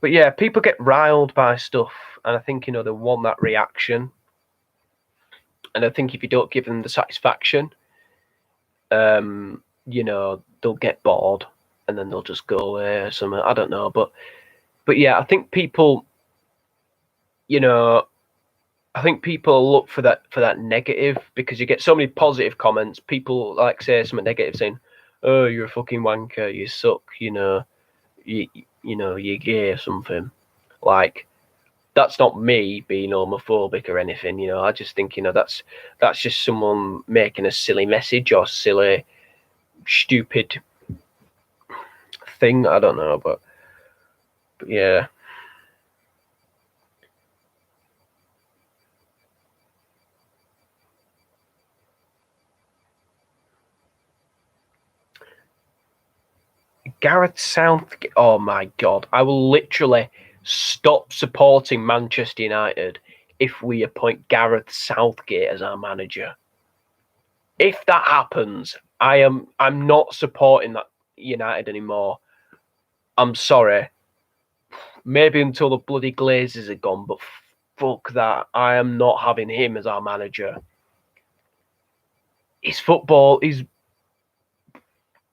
But yeah, people get riled by stuff, and I think, you know, they want that reaction. And I think if you don't give them the satisfaction, you know, they'll get bored and then they'll just go away or something. I don't know, but yeah, I think people, you know, I think people look for that negative because you get so many positive comments. People like say something negative, saying, "Oh, you're a fucking wanker. You suck. You know, you know, you're gay or something." Like, that's not me being homophobic or anything. You know, I just think, you know, that's just someone making a silly message or silly, stupid thing. I don't know, but yeah. Gareth Southgate. Oh my God. I will literally stop supporting Manchester United if we appoint Gareth Southgate as our manager. If that happens, I'm not supporting that United anymore. I'm sorry. Maybe until the bloody Glazers are gone, but fuck that. I am not having him as our manager. His football is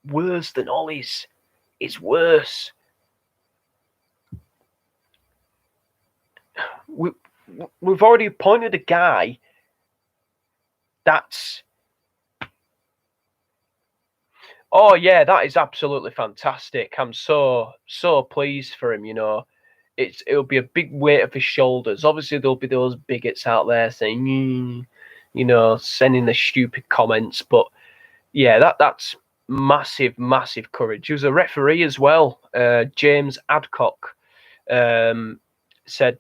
worse than Ollie's. It's worse. We've already appointed a guy that's... Oh, yeah, that is absolutely fantastic. I'm so pleased for him, you know. It'll be a big weight off his shoulders. Obviously, there'll be those bigots out there saying, you know, sending the stupid comments. But, yeah, that's massive courage. He was a referee as well. James Adcock said,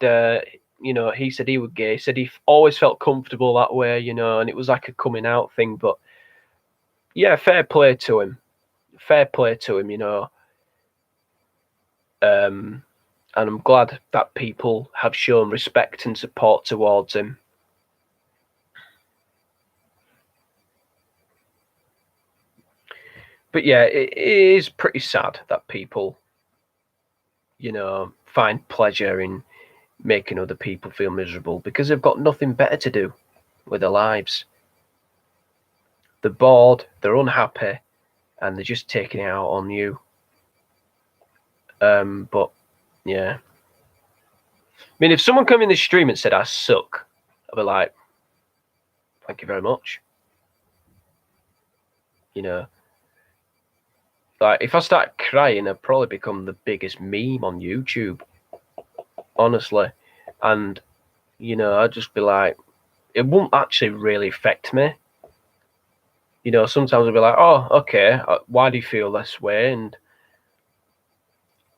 you know, he said he was gay. He said he always felt comfortable that way, you know, and it was like a coming out thing. But, yeah, fair play to him. Fair play to him, you know. And I'm glad that people have shown respect and support towards him. But yeah, it is pretty sad that people, you know, find pleasure in making other people feel miserable because they've got nothing better to do with their lives. They're bored, they're unhappy, and they're just taking it out on you. But yeah. I mean, if someone came in the stream and said I suck, I'd be like, thank you very much. You know, like if I start crying, I'd probably become the biggest meme on YouTube. Honestly. And, you know, I'd just be like, it won't actually really affect me. You know, sometimes I'd be like, oh, okay, why do you feel this way? And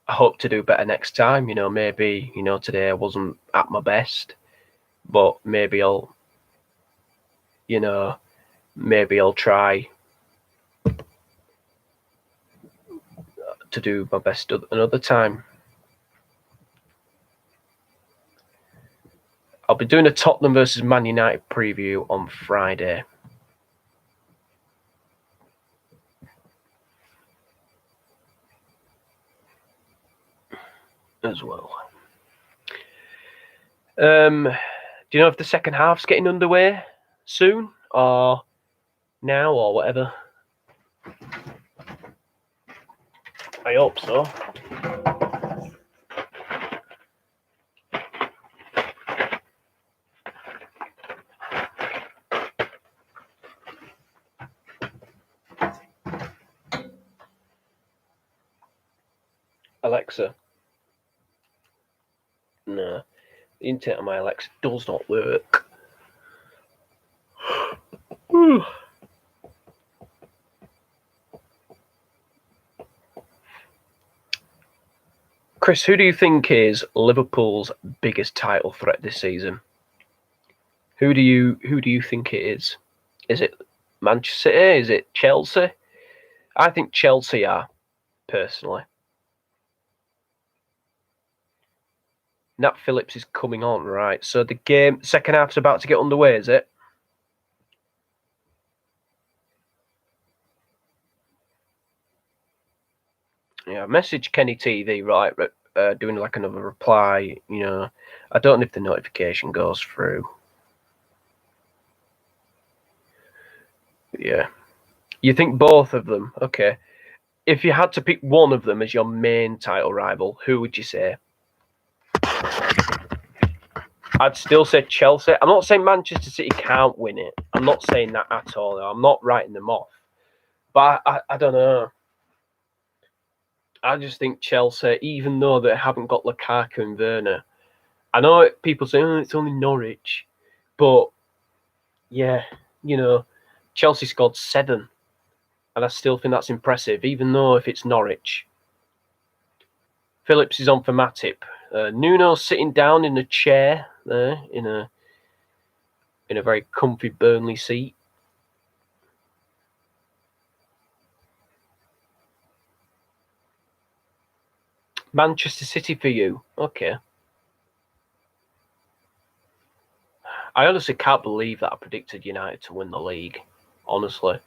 I hope to do better next time. You know, maybe, you know, today I wasn't at my best, but maybe I'll, you know, maybe I'll try to do my best another time. I'll be doing a Tottenham versus Man United preview on Friday. As well. Do you know if the second half's getting underway soon or now or whatever? I hope so. Alexa. No, the internet on my Alexa does not work. Chris, who do you think is Liverpool's biggest title threat this season? Who do you think it is? Is it Manchester City? Is it Chelsea? I think Chelsea are, personally. Nat Phillips is coming on, right? So the game, second half's about to get underway, is it? Yeah, message Kenny TV, right? Doing like another reply, you know. I don't know if the notification goes through. Yeah. You think both of them? Okay. If you had to pick one of them as your main title rival, who would you say? I'd still say Chelsea. I'm not saying Manchester City can't win it. I'm not saying that at all. I'm not writing them off. But I don't know. I just think Chelsea, even though they haven't got Lukaku and Werner, I know people say, oh, it's only Norwich. But, yeah, you know, Chelsea scored 7. And I still think that's impressive, even though if it's Norwich. Phillips is on for Matip. Nuno sitting down in a chair there, in a very comfy Burnley seat. Manchester City for you. Okay. I honestly can't believe that I predicted United to win the league. Honestly.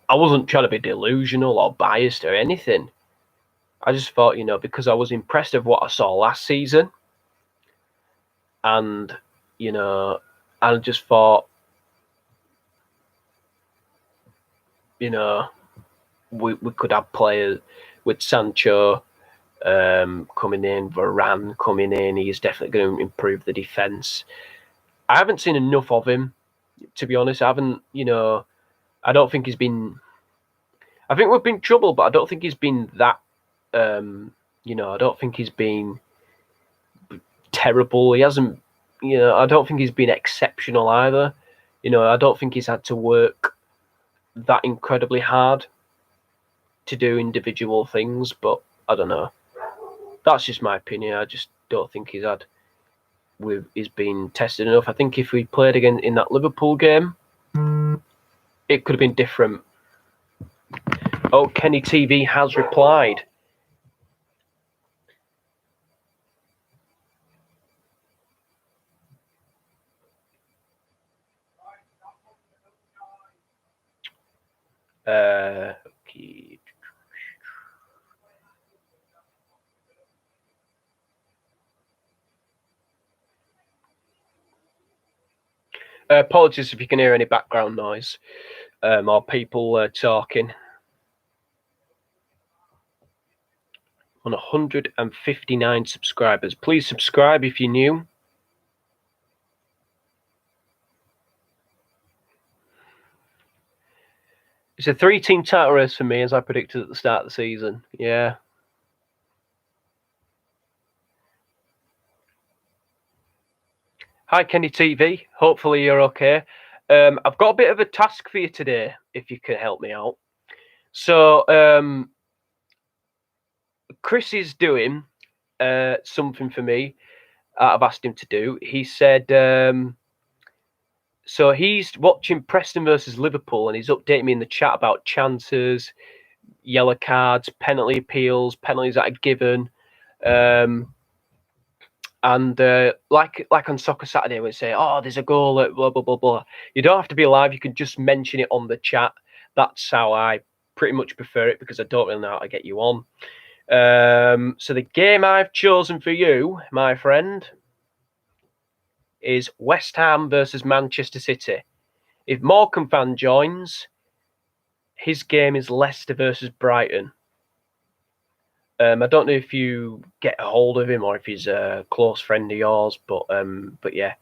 I wasn't trying to be delusional or biased or anything. I just thought, because I was impressed with what I saw last season, and I just thought, we could have players with Sancho coming in, Varane coming in. He's definitely going to improve the defence. I haven't seen enough of him, to be honest. I haven't, I don't think he's been. I think we've been trouble, but I don't think he's been that. I don't think he's been terrible. He hasn't. I don't think he's been exceptional either. I don't think he's had to work that incredibly hard to do individual things, but I don't know. That's just my opinion. I just don't think he's been tested enough. I think if we played again in that Liverpool game, it could have been different. Oh, Kenny TV has replied. Okay. Apologies if you can hear any background noise or people talking. On 159 subscribers. Please subscribe if you're new. It's a 3-team title race for me, as I predicted at the start of the season. Yeah. Hi, Kenny TV. Hopefully you're okay. I've got a bit of a task for you today, if you can help me out. So, Chris is doing something for me. I've asked him to do. He said, so he's watching Preston versus Liverpool, and he's updating me in the chat about chances, yellow cards, penalty appeals, penalties that are given. And like on Soccer Saturday, we say, "Oh, there's a goal at blah blah blah blah." You don't have to be live; you can just mention it on the chat. That's how I pretty much prefer it, because I don't really know how to get you on. So the game I've chosen for you, my friend, is West Ham versus Manchester City. If Morecambe fan joins, his game is Leicester versus Brighton. I don't know if you get a hold of him or if he's a close friend of yours, but yeah,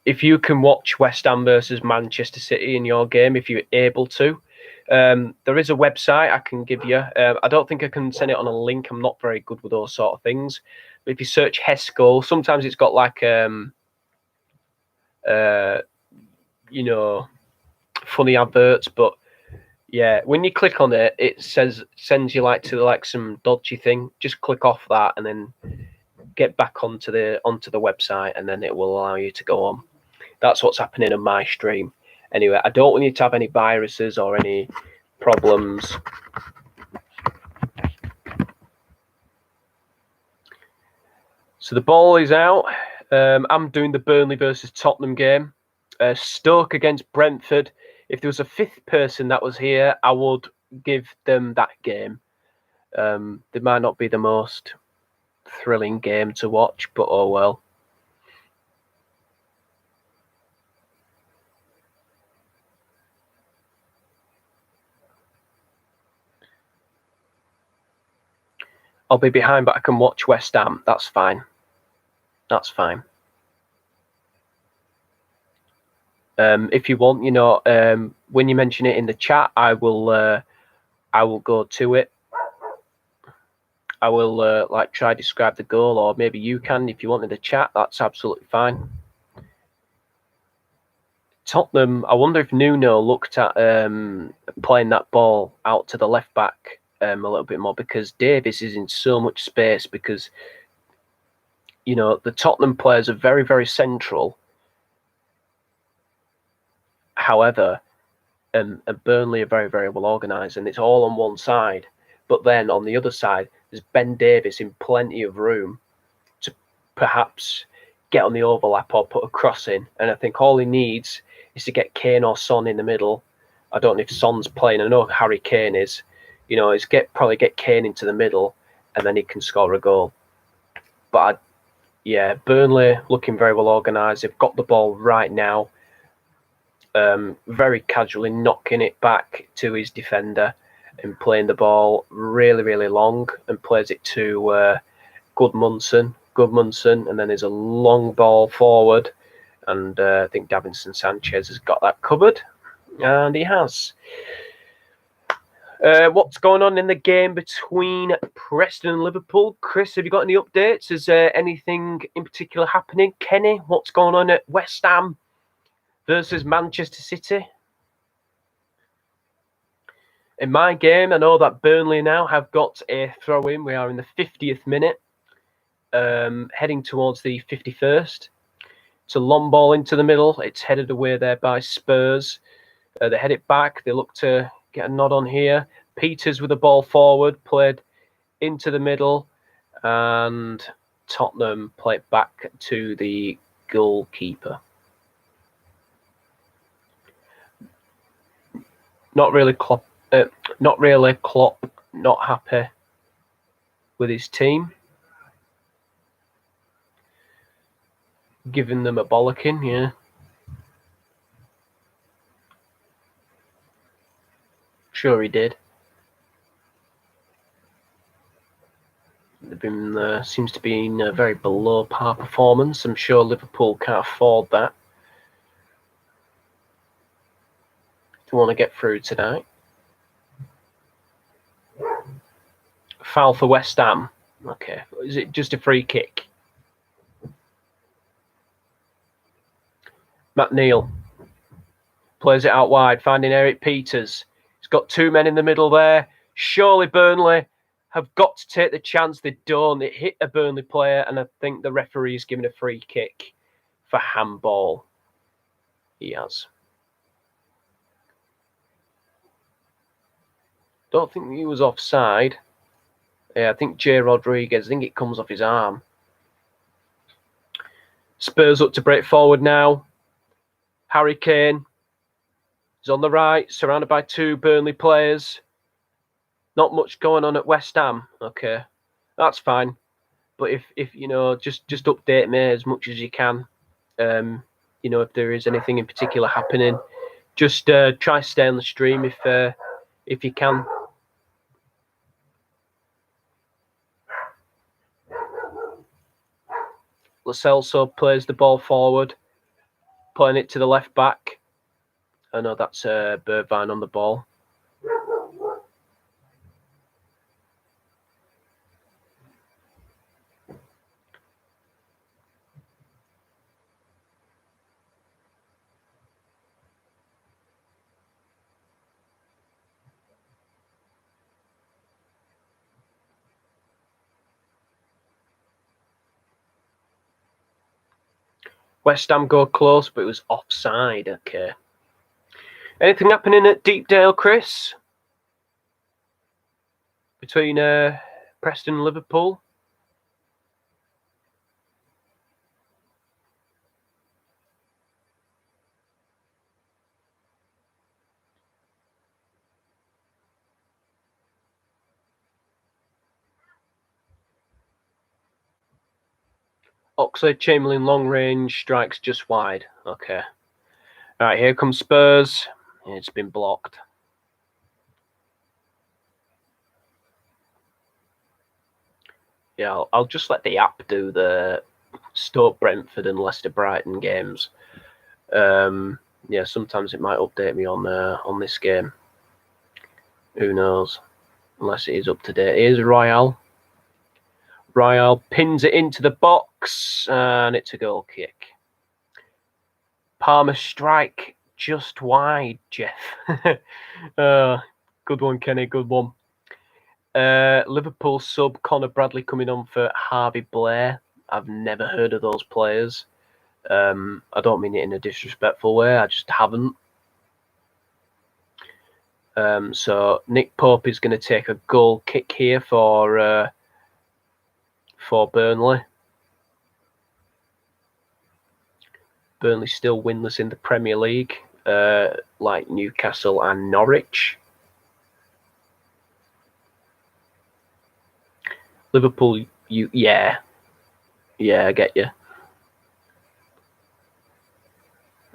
if you can watch West Ham versus Manchester City in your game, if you're able to, there is a website I can give you. I don't think I can send it on a link. I'm not very good with those sort of things. But if you search Hesco, sometimes it's got like funny adverts, but yeah, when you click on it, it sends you to some dodgy thing. Just click off that and then get back onto the website, and then it will allow you to go on. That's what's happening on my stream. Anyway, I don't want you to have any viruses or any problems. So the ball is out. I'm doing the Burnley versus Tottenham game. Stoke against Brentford. If there was a fifth person that was here, I would give them that game. They might not be the most thrilling game to watch, but oh well. I'll be behind, but I can watch West Ham. That's fine. That's fine. If you want, when you mention it in the chat, I will go to it. I will try to describe the goal, or maybe you can if you want in the chat. That's absolutely fine. Tottenham, I wonder if Nuno looked at playing that ball out to the left back a little bit more, because Davis is in so much space, because the Tottenham players are very, very central. However, Burnley are very, very well organised, and it's all on one side. But then on the other side, there's Ben Davis in plenty of room to perhaps get on the overlap or put a cross in. And I think all he needs is to get Kane or Son in the middle, I don't know if Son's playing. I know Harry Kane is. You know, it's probably get Kane into the middle, and then he can score a goal. But yeah, Burnley looking very well organised. They've got the ball right now. Very casually knocking it back to his defender and playing the ball really, really long, and plays it to Gudmundsson, and then there's a long ball forward, and I think Davinson Sanchez has got that covered, and he has. What's going on in the game between Preston and Liverpool? Chris, have you got any updates? Is there anything in particular happening? Kenny, what's going on at West Ham versus Manchester City? In my game, I know that Burnley now have got a throw-in. We are in the 50th minute, heading towards the 51st. It's a long ball into the middle. It's headed away there by Spurs. They head it back. They look to get a nod on here. Peters with the ball forward, played into the middle, and Tottenham play it back to the goalkeeper. Not really Klopp. Not happy with his team, giving them a bollocking. Yeah. Sure he did. They've been seems to be in a very below par performance. I'm sure Liverpool can't afford that. They want to get through tonight. Foul for West Ham. Okay, is it just a free kick? McNeil plays it out wide, finding Eric Peters. He's got two men in the middle there. Surely Burnley have got to take the chance. They don't. It hit a Burnley player, and I think the referee's given a free kick for handball. He has. Don't think he was offside. Yeah, I think Jay Rodriguez, I think it comes off his arm. Spurs up to break forward now. Harry Kane is on the right, surrounded by two Burnley players. Not much going on at West Ham. Okay, that's fine. But if you know, just update me as much as you can. You know, if there is anything in particular happening, just try to stay on the stream if you can. Lo Celso plays the ball forward, playing it to the left back. I know that's Bergwijn on the ball. West Ham go close, but it was offside. Okay. Anything happening at Deepdale, Chris? Between Preston and Liverpool? Oxlade-Chamberlain long range strikes just wide. Okay. All right, here comes Spurs. It's been blocked. Yeah, I'll just let the app do the Stoke, Brentford, and Leicester, Brighton games. Yeah, sometimes it might update me on this game. Who knows? Unless it is up to date. Here's Royale. Royale pins it into the box, and it's a goal kick. Palmer strike just wide, Jeff. Good one, Kenny. Good one. Liverpool sub Connor Bradley coming on for Harvey Blair. I've never heard of those players. I don't mean it in a disrespectful way. I just haven't. So Nick Pope is going to take a goal kick here for Burnley. Burnley still winless in the Premier League like Newcastle and Norwich. Liverpool, yeah, I get you.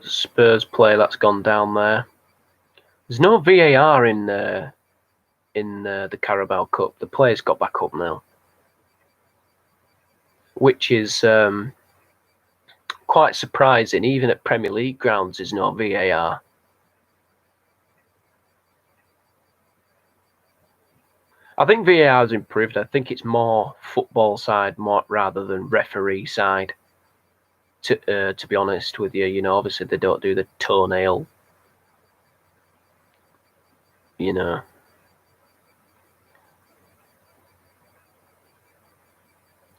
Spurs play that's gone down there. There's no VAR in the Carabao Cup. The players got back up now, which is quite surprising. Even at Premier League grounds, there's no VAR. I think VAR has improved. I think it's more football side rather than referee side. To be honest with you, you know, obviously they don't do the toenail, you know.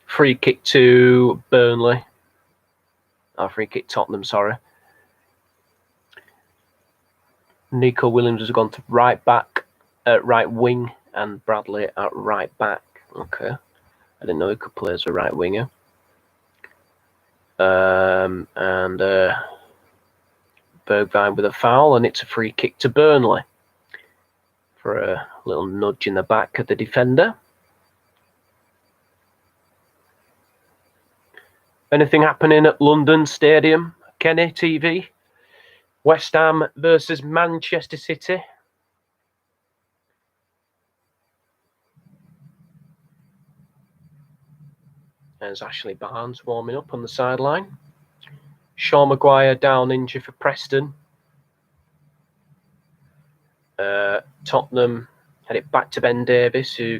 Free kick to Burnley. Oh, free kick Tottenham, sorry. Nico Williams has gone to right back, right wing, and Bradley at right back. Okay. I didn't know he could play as a right winger. And Bergwijn with a foul, and it's a free kick to Burnley for a little nudge in the back of the defender. Anything happening at London Stadium, Kenny TV? West Ham versus Manchester City. There's Ashley Barnes warming up on the sideline. Sean Maguire down injured for Preston. Tottenham had it back to Ben Davies, who,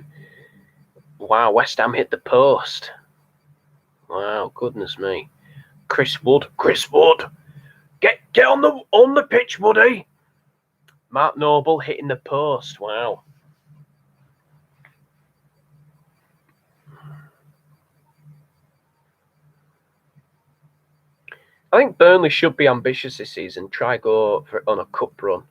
wow, West Ham hit the post. Wow, goodness me. Chris Wood, get on the pitch, Woody. Mark Noble hitting the post. Wow. I think Burnley should be ambitious this season. Try go on a cup run.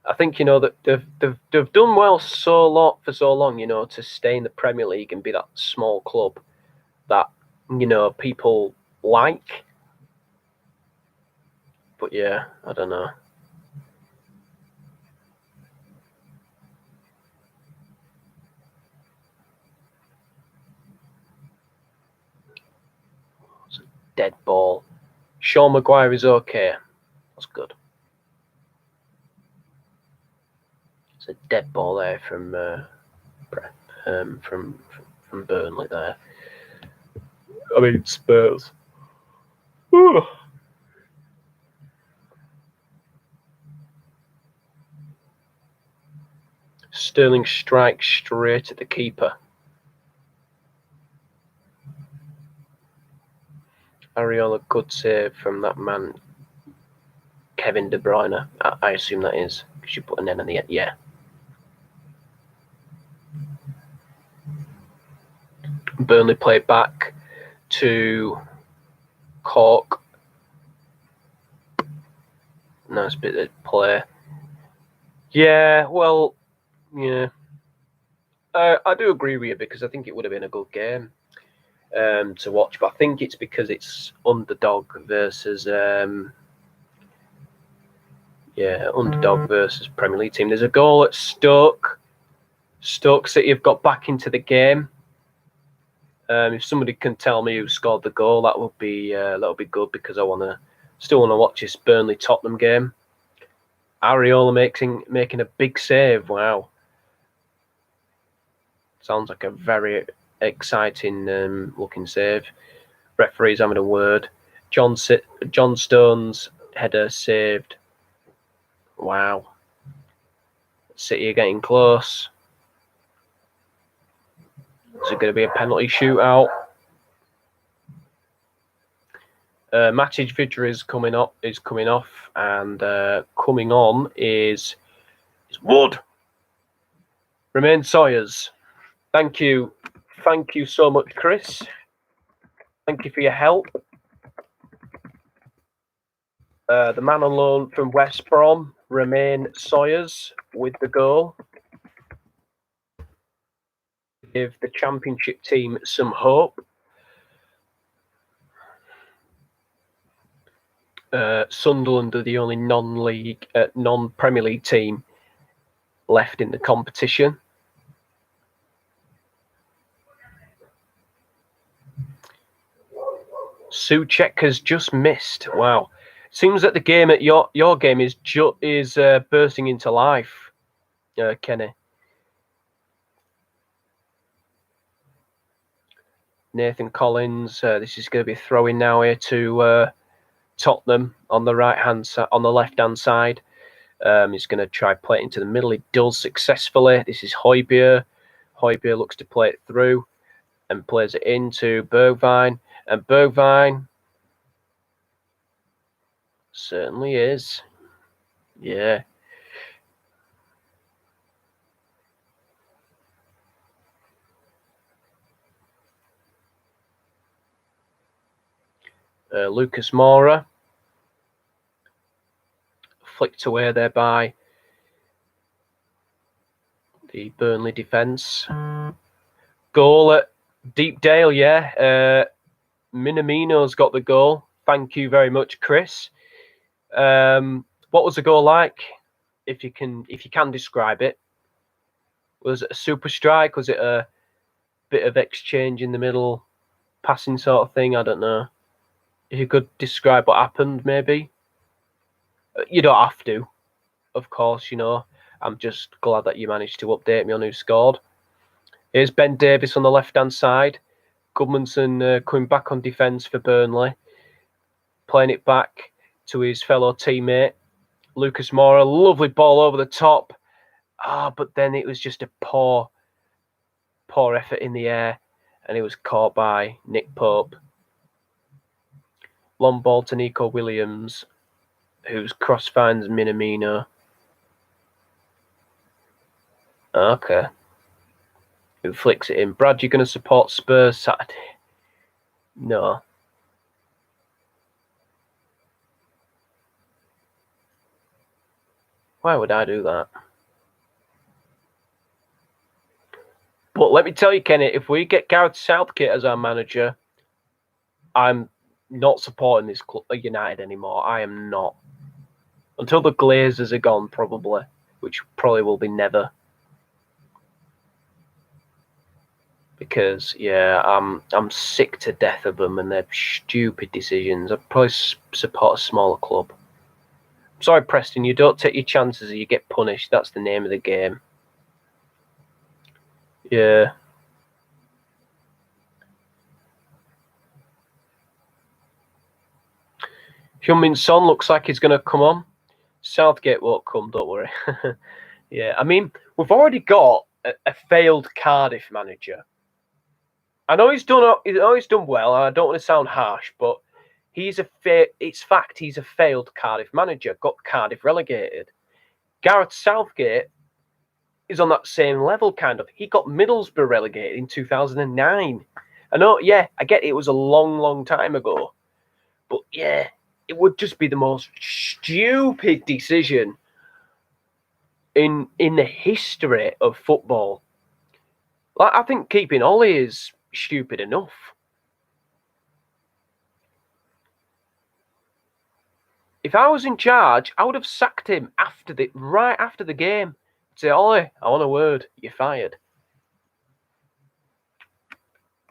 I think, you know, that they've done well for so long, you know, to stay in the Premier League and be that small club that, you know, people like. But yeah, I don't know. It's a dead ball. Sean Maguire is okay. That's good. It's a dead ball there from Burnley there. I mean Spurs. Ooh. Sterling strikes straight at the keeper. Areola, good save from that man, Kevin De Bruyne. I assume that is, because you put an N on the end. Yeah. Burnley play back to Cork. Nice bit of play. Yeah, well, yeah. I do agree with you, because I think it would have been a good game to watch, but I think it's because it's underdog versus underdog versus Premier League team. There's a goal at Stoke. Stoke City have got back into the game. If somebody can tell me who scored the goal, that would be good, because I still want to watch this Burnley Tottenham game. Areola making a big save. Wow, sounds like a very exciting looking save. Referee's having a word. John Stones header saved. Wow, City are getting close. Is it going to be a penalty shootout? Matic Vidra is coming off, and coming on is Wood. Romain Sawyers. Thank you so much, Chris. Thank you for your help. The man on loan from West Brom, Romain Sawyers, with the goal. Give the Championship team some hope. Sunderland are the only non-league, non-Premier League team left in the competition. Souček has just missed. Wow. Seems that the game at your game is bursting into life, Kenny. Nathan Collins. This is going to be throwing now here to Tottenham on the on the left-hand side. He's going to try play it into the middle. He does successfully. This is Højbjerg. Højbjerg looks to play it through and plays it into Bergwijn. And Bergwijn certainly is. Yeah. Lucas Moura flicked away there by the Burnley defence. Goal at Deepdale, yeah. Minamino's got the goal. Thank you very much, Chris. What was the goal like? If you can describe it. Was it a super strike? Was it a bit of exchange in the middle, passing sort of thing? I don't know. If you could describe what happened, maybe. You don't have to, of course, you know. I'm just glad that you managed to update me on who scored. Here's Ben Davies on the left-hand side. Gudmundsson coming back on defence for Burnley. Playing it back to his fellow teammate. Lucas Moura, lovely ball over the top. But then it was just a poor effort in the air. And it was caught by Nick Pope. Long ball to Nico Williams, whose cross finds Minamino. Okay. Who flicks it in? Brad, you're going to support Spurs Saturday? No. Why would I do that? But let me tell you, Kenny, if we get Gareth Southgate as our manager, I'm not supporting this club, United anymore. I am not. Until the Glazers are gone, probably. Which probably will be never. Because, yeah, I'm sick to death of them and their stupid decisions. I'd probably support a smaller club. Sorry, Preston, you don't take your chances or you get punished. That's the name of the game. Yeah. Heung-min Son looks like he's going to come on. Southgate won't come, don't worry. Yeah, I mean, we've already got a failed Cardiff manager. I know he's done well, and I don't want to sound harsh, but it's fact he's a failed Cardiff manager, got Cardiff relegated. Gareth Southgate is on that same level, kind of. He got Middlesbrough relegated in 2009. I know, yeah, I get it was a long, long time ago. But yeah, it would just be the most stupid decision in the history of football. Like, I think keeping Ollie is stupid enough. If I was in charge, I would have sacked him right after the game. Say, Ollie, I want a word. You're fired.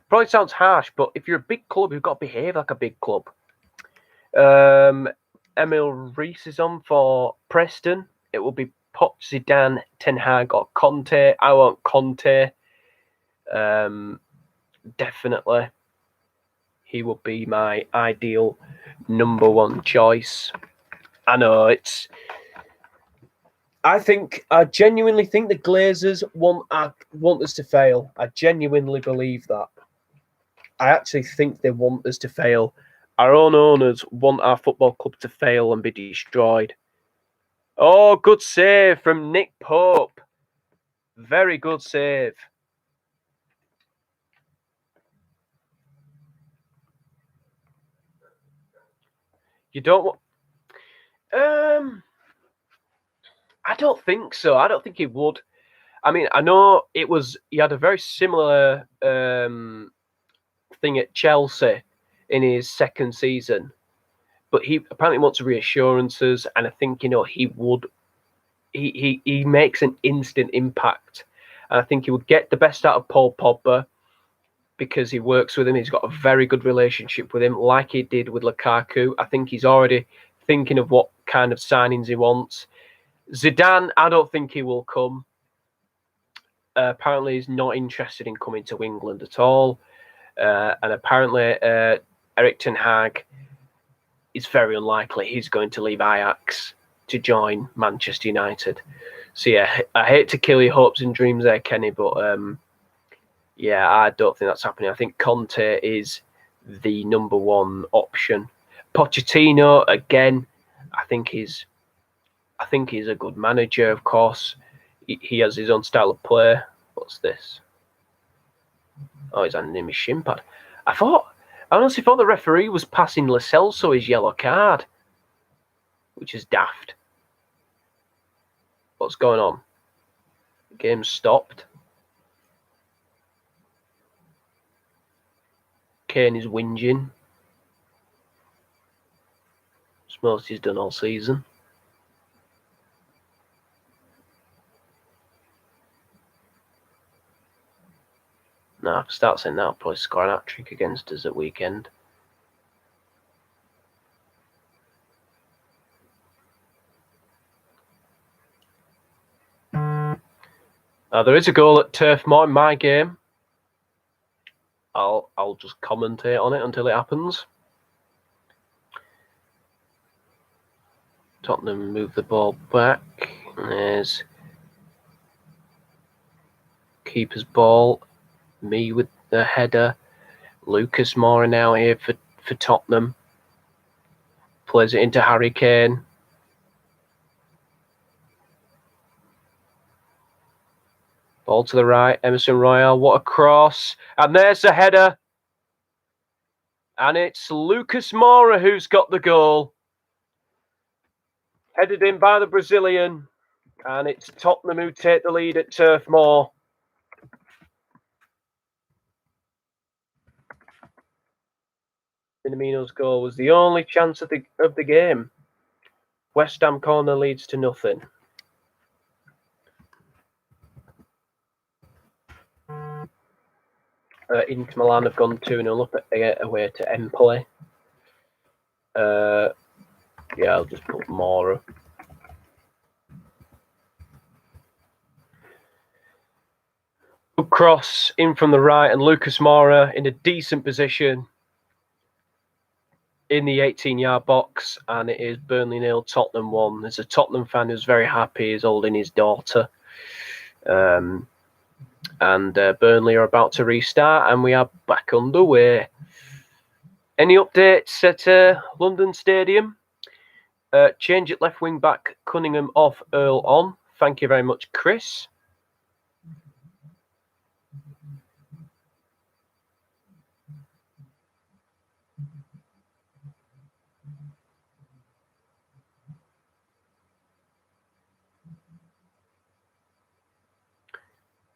Probably sounds harsh, but if you're a big club, you've got to behave like a big club. Emil Rees is on for Preston. It will be Poch, Zidane, Ten Hag or Conte. I want Conte. Definitely. He would be my ideal number one choice. I know I genuinely think the Glazers want us to fail. I genuinely believe that. I actually think they want us to fail. Our own owners want our football club to fail and be destroyed. Oh, good save from Nick Pope. Very good save. You don't want... I don't think so. I don't think he would. I mean, I know he had a very similar thing at Chelsea in his second season. but he apparently wants reassurances, and I think he would. He makes an instant impact, and I think he would get the best out of Paul Pogba because he works with him. He's got a very good relationship with him, like he did with Lukaku. I think he's already thinking of what kind of signings he wants. Zidane, I don't think he will come. Apparently, he's not interested in coming to England at all. And apparently, Erik ten Hag is very unlikely he's going to leave Ajax to join Manchester United. So, yeah, I hate to kill your hopes and dreams there, Kenny, but yeah, I don't think that's happening. I think Conte is the number one option. Pochettino, again, I think he's a good manager, of course. He has his own style of play. What's this? Oh, he's handing him his shin pad. I honestly thought the referee was passing Lo Celso his yellow card, which is daft. What's going on? The game's stopped. Kane is whinging. It's most he's done all season. Now, if I start saying that, I'll probably score an hat-trick against us at weekend. There is a goal at Turf Moor in my game. I'll just commentate on it until it happens. Tottenham move the ball back. There's keeper's ball. Me with the header. Lucas Moura now here for Tottenham. Plays it into Harry Kane. Ball to the right. Emerson Royal. What a cross. And there's the header. And it's Lucas Moura who's got the goal. Headed in by the Brazilian. And it's Tottenham who take the lead at Turf Moor. Minamino's goal was the only chance of the game. West Ham corner leads to nothing. Inter Milan have gone 2-0 up away to Empoli. Yeah, I'll just put Moura. Good cross in from the right, and Lucas Moura in a decent position in the 18-yard box, and it is Burnley 0, Tottenham 1. There's a Tottenham fan who's very happy. He's holding his daughter. And Burnley are about to restart, and we are back underway. Any updates at London Stadium? Change at left wing back, Cunningham off, Earl on. Thank you very much, Chris.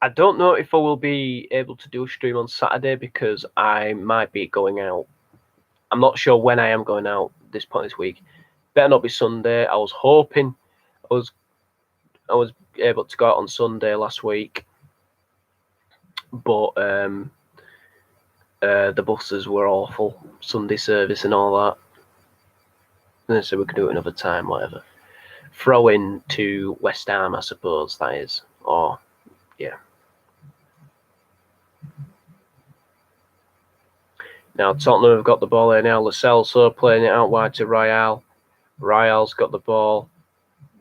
I don't know if I will be able to do a stream on Saturday because I might be going out. I'm not sure when I am going out this point this week. Better not be Sunday. I was hoping I was able to go out on Sunday last week, but the buses were awful. Sunday service and all that. And so we can do it another time, whatever. Throw in to West Ham, I suppose that is. Or yeah. Now Tottenham have got the ball here now. Lo Celso playing it out wide to Royal. Royal's got the ball.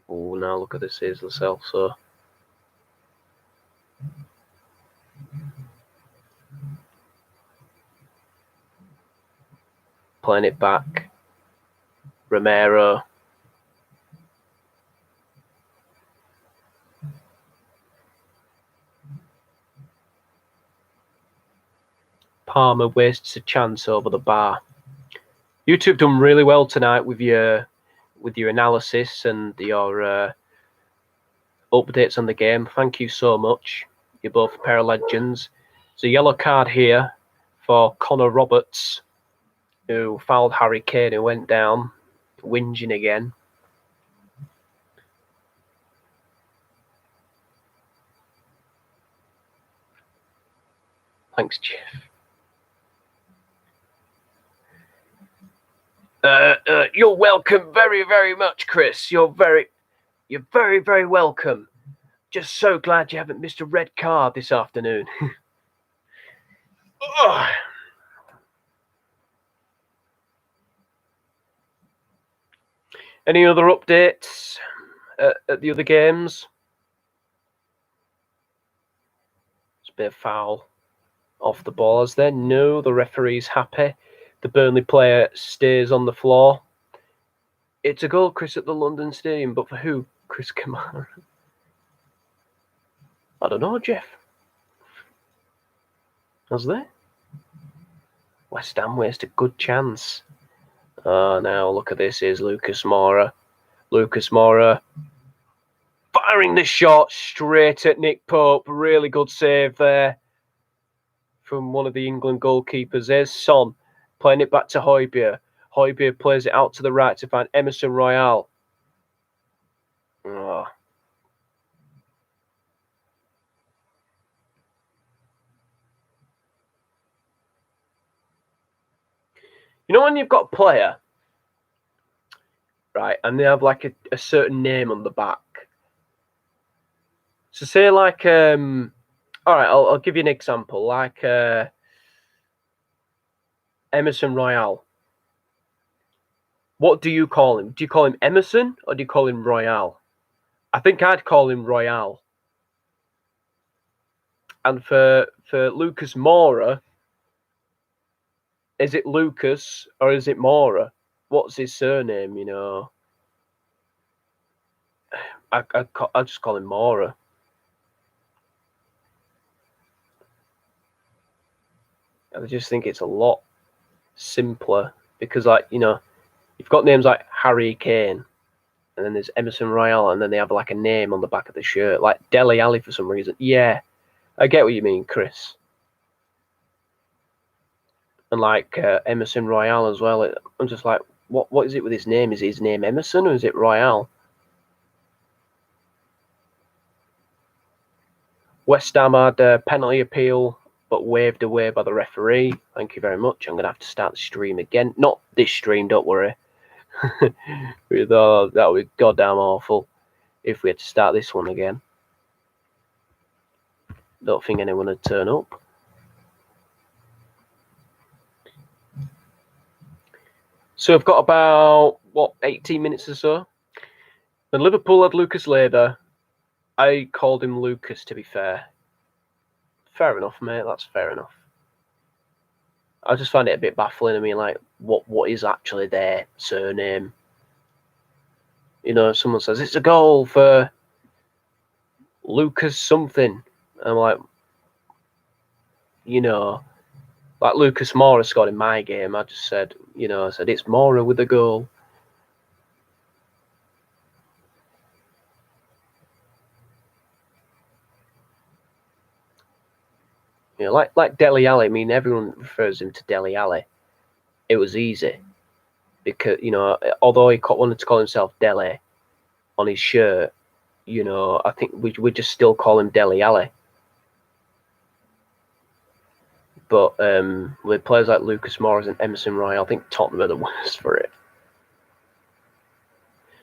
Oh, now look at this. Here's Lo Celso. Playing it back. Romero. Palmer wastes a chance over the bar. You two have done really well tonight with your analysis and your updates on the game. Thank you so much. You're both a pair of legends. There's a yellow card here for Connor Roberts, who fouled Harry Kane, who went down. whinging again. Thanks, Jeff. You're welcome very, very much, Chris. You're very, very welcome. Just so glad you haven't missed a red card this afternoon. Oh. Any other updates at the other games? It's a bit of foul off the ball, is there? No, the referee's happy. The Burnley player stays on the floor. It's a goal, Chris, at the London Stadium, but for who? Chris Kamara. I don't know, Jeff. Was there? West Ham wasted a good chance. Oh, now look at this. Here's Lucas Moura. Lucas Moura firing the shot straight at Nick Pope. Really good save there from one of the England goalkeepers. There's Son playing it back to Højbjerg. Højbjerg plays it out to the right to find Emerson Royal. Oh. You know when you've got a player, right, and they have like a certain name on the back. So say like, all right, I'll give you an example, like Emerson Royal. What do you call him? Do you call him Emerson or do you call him Royal? I think I'd call him Royal. And for Lucas Moura, is it Lucas or is it Moura? What's his surname, you know? I just call him Moura. I just think it's a lot simpler because, like, you know, you've got names like Harry Kane and then there's Emerson Royal and then they have like a name on the back of the shirt, like Dele Alli for some reason. Yeah, I get what you mean, Chris. And like Emerson Royal as well. I'm just like, what is it with his name? Is his name Emerson or is it Royal? West Ham had a penalty appeal, but waved away by the referee. Thank you very much. I'm going to have to start the stream again. Not this stream, don't worry. That would be goddamn awful if we had to start this one again. Don't think anyone would turn up. So I've got about, 18 minutes or so. When Liverpool had Lucas Leiva, I called him Lucas, to be fair. Fair enough, mate. That's fair enough. I just find it a bit baffling. I mean, like, what is actually their surname? You know, someone says, it's a goal for Lucas something. I'm like, you know, like Lucas Moura scored in my game. I just said, you know, I said, it's Moura with a goal. You know, like Dele Alli. I mean, everyone refers him to Dele Alli. It was easy because, you know, although he wanted to call himself Dele on his shirt, you know, I think we just still call him Dele Alli. But with players like Lucas Moura and Emerson Royal, I think Tottenham are the worst for it.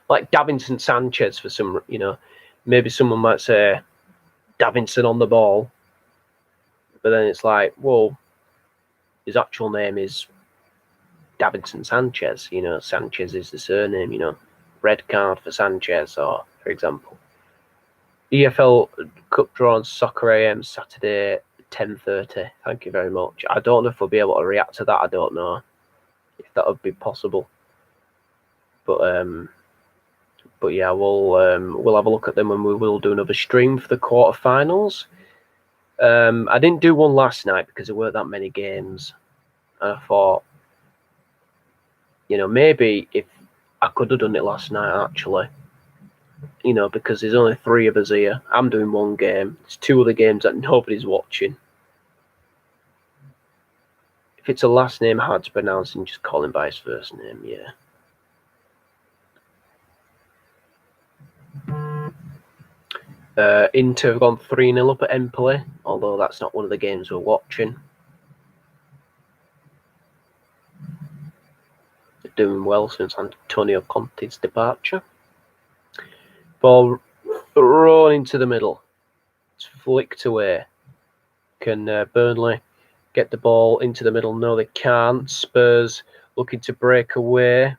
Like Davinson Sanchez for some, you know, maybe someone might say Davinson on the ball. But then it's like, well, his actual name is Davinson Sanchez. You know, Sanchez is the surname, you know. Red card for Sanchez, or for example. EFL Cup draw on Soccer AM Saturday, 10:30. Thank you very much. I don't know if we'll be able to react to that. I don't know if that would be possible. But yeah, we'll have a look at them and we will do another stream for the quarterfinals. I didn't do one last night because there weren't that many games. And I thought, you know, maybe if I could have done it last night, actually. You know, because there's only 3 of us here. I'm doing one game. There's 2 other games that nobody's watching. If it's a last name hard to pronounce, and just call him by his first name, yeah. Inter have gone 3-0 up at Empoli, although that's not one of the games we're watching. They're doing well since Antonio Conte's departure. Ball thrown into the middle. It's flicked away. Can Burnley get the ball into the middle? No, they can't. Spurs looking to break away.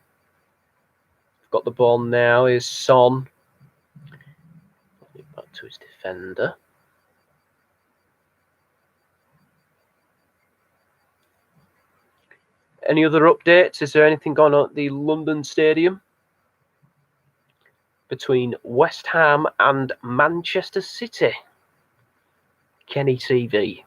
Got the ball now. Is Son. Back to his defender. Any other updates? Is there anything going on at the London Stadium between West Ham and Manchester City? Kenny TV.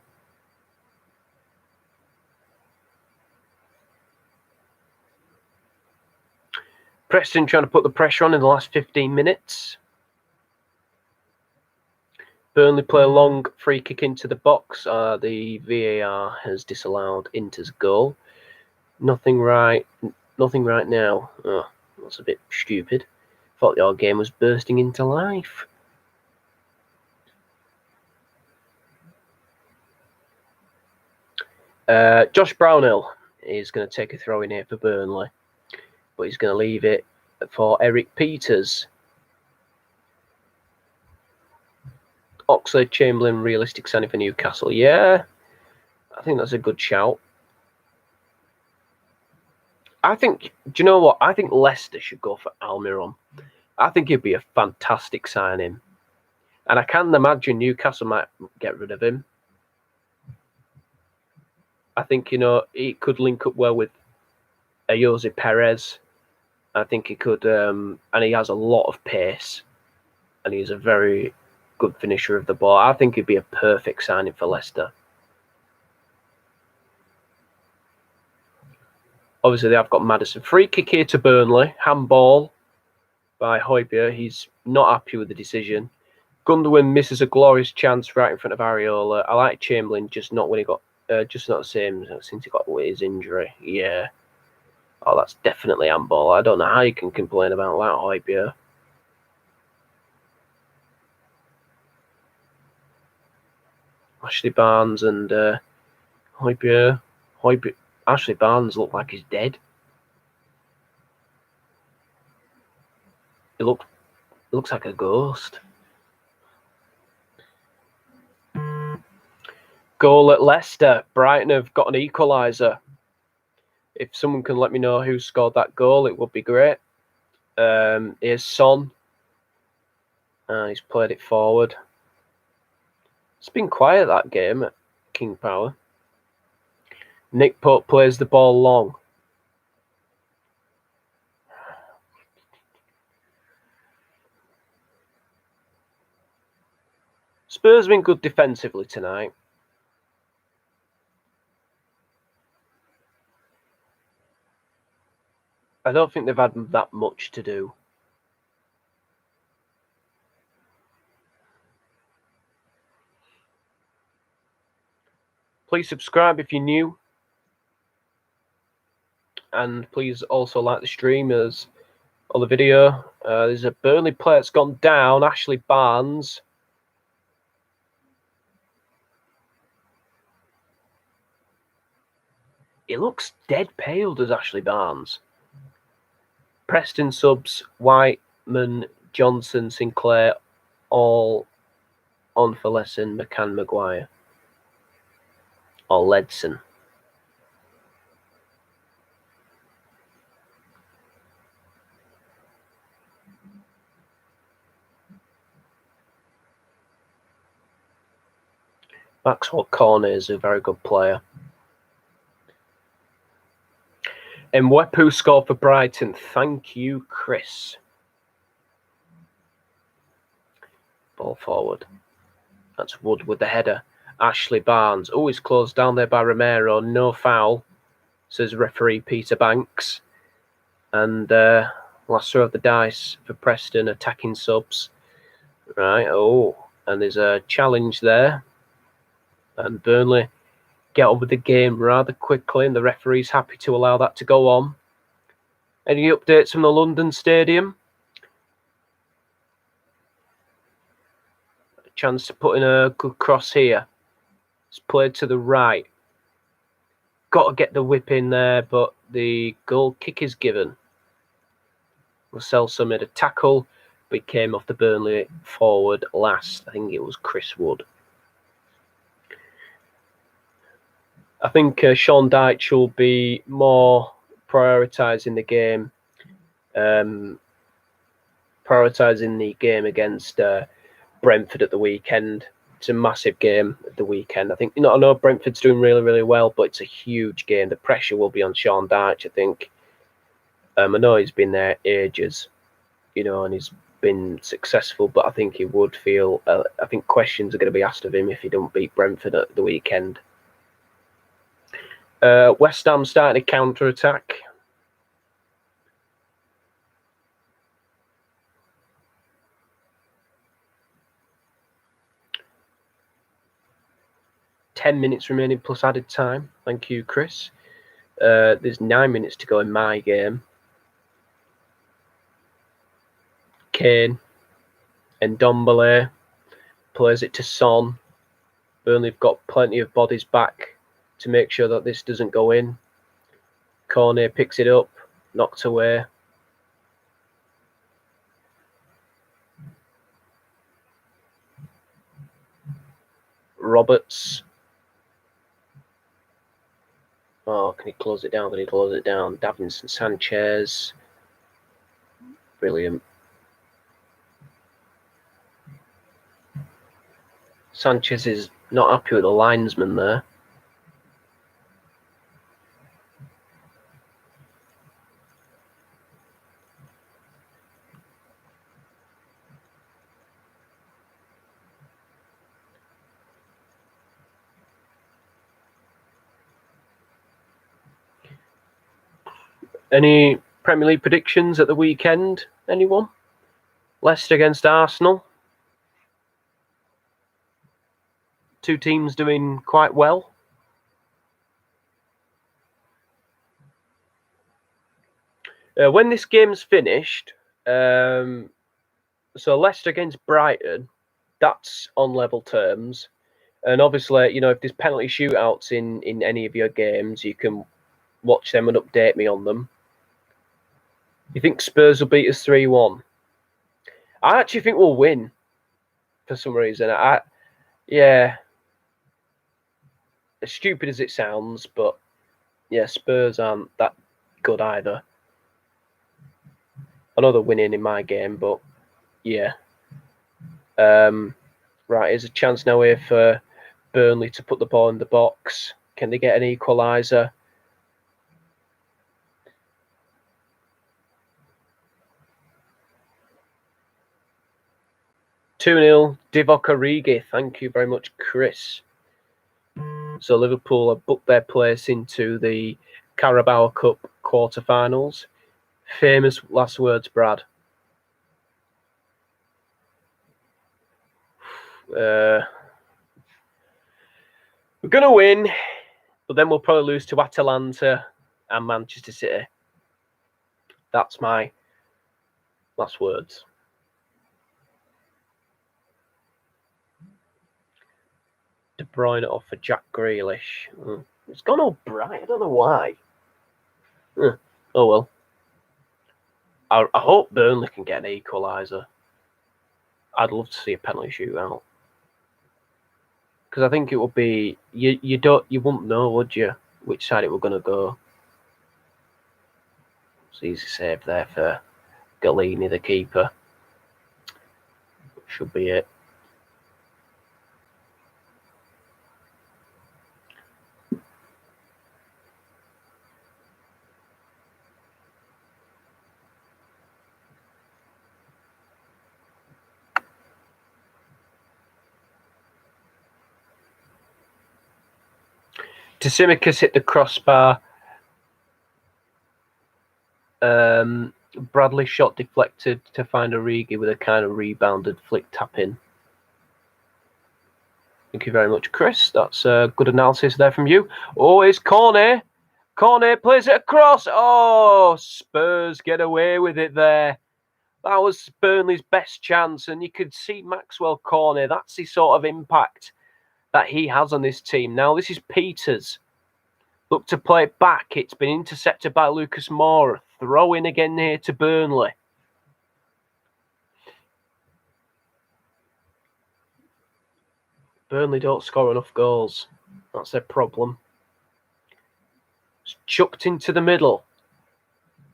Preston trying to put the pressure on in the last 15 minutes. Burnley play a long free kick into the box. The VAR has disallowed Inter's goal. Nothing right now. Oh, that's a bit stupid. Thought the old game was bursting into life. Josh Brownhill is going to take a throw in here for Burnley, but he's going to leave it for Eric Peters. Oxlade-Chamberlain, realistic signing for Newcastle. Yeah, I think that's a good shout. Do you know what? I think Leicester should go for Almiron. I think he'd be a fantastic signing. And I can't imagine Newcastle might get rid of him. I think, he could link up well with Jose Perez. I think he could, and he has a lot of pace. And he's a very good finisher of the ball. I think he'd be a perfect signing for Leicester. Obviously, they have got Maddison. Free kick here to Burnley. Handball by Højbjerg. He's not happy with the decision. Gundogan misses a glorious chance right in front of Areola. I like Chamberlain, just not when he got, just not the same since he got his injury. Yeah. Oh, that's definitely handball. I don't know how you can complain about that, Højbjerg. Ashley Barnes and Højbjerg. Ashley Barnes looked like he's dead. It looks like a ghost. Goal at Leicester. Brighton have got an equaliser. If someone can let me know who scored that goal, it would be great. Here's Son. He's played it forward. It's been quiet, that game at King Power. Nick Pope plays the ball long. Spurs have been good defensively tonight. I don't think they've had that much to do. Please subscribe if you're new. And please also like the stream as on the video. There's a Burnley player that's gone down, Ashley Barnes. He looks dead pale, does Ashley Barnes. Preston subs, Whiteman, Johnson, Sinclair, all on for Lesson, McCann, Maguire. Or Ledson. Maxwell Cornet is a very good player. Mwepu scored for Brighton. Thank you, Chris. Ball forward. That's Wood with the header. Ashley Barnes. Oh, he's closed down there by Romero. No foul, says referee Peter Banks. And last throw of the dice for Preston, attacking subs. Right, and there's a challenge there. And Burnley get on with the game rather quickly, and the referee's happy to allow that to go on. Any updates from the London Stadium? Chance to put in a good cross here. It's played to the right. Got to get the whip in there, but the goal kick is given. Lo Celso made a tackle, but he came off the Burnley forward last. I think it was Chris Wood. I think Sean Dyche will be more prioritising the game. Prioritising the game against Brentford at the weekend. It's a massive game at the weekend. I think, I know Brentford's doing really, really well, but it's a huge game. The pressure will be on Sean Dyche, I think. I know he's been there ages, and he's been successful, but I think he would feel, I think questions are going to be asked of him if he don't beat Brentford at the weekend. West Ham starting a counter-attack. $10 minutes remaining plus added time. Thank you, Chris. There's 9 minutes to go in my game. Kane and Ndombele plays it to Son. Burnley have got plenty of bodies back to make sure that this doesn't go in. Cornet picks it up, knocked away. Roberts. Oh, can he close it down? Can he close it down? Davinson Sanchez. Brilliant. Sanchez is not happy with the linesman there. Any Premier League predictions at the weekend? Anyone? Leicester against Arsenal. Two teams doing quite well. When this game's finished, so Leicester against Brighton, that's on level terms. And obviously, if there's penalty shootouts in any of your games, you can watch them and update me on them. You think Spurs will beat us 3-1? I actually think we'll win for some reason. Yeah. As stupid as it sounds, but yeah, Spurs aren't that good either. I know they're winning in my game, but yeah. Right, here's a chance now here for Burnley to put the ball in the box. Can they get an equaliser? (2-0) Divock Origi. Thank you very much, Chris. So Liverpool have booked their place into the Carabao Cup quarterfinals. Famous last words, Brad. We're going to win, but then we'll probably lose to Atalanta and Manchester City. That's my last words. De Bruyne off for Jack Grealish. It's gone all bright. I don't know why. Oh well. I hope Burnley can get an equaliser. I'd love to see a penalty shootout. Because I think it would be you wouldn't know, would you, which side it were gonna go. It's easy save there for Galini, the keeper. Should be it. Tsimikas hit the crossbar. Bradley shot deflected to find Origi with a kind of rebounded flick tap in. Thank you very much, Chris. That's a good analysis there from you. Oh, it's Cornet. Cornet plays it across. Oh, Spurs get away with it there. That was Burnley's best chance, and you could see Maxwell Cornet. That's the sort of impact that he has on this team. Now, this is Peters. Look to play it back. It's been intercepted by Lucas Moura. Throw in again here to Burnley. Burnley don't score enough goals. That's their problem. It's chucked into the middle.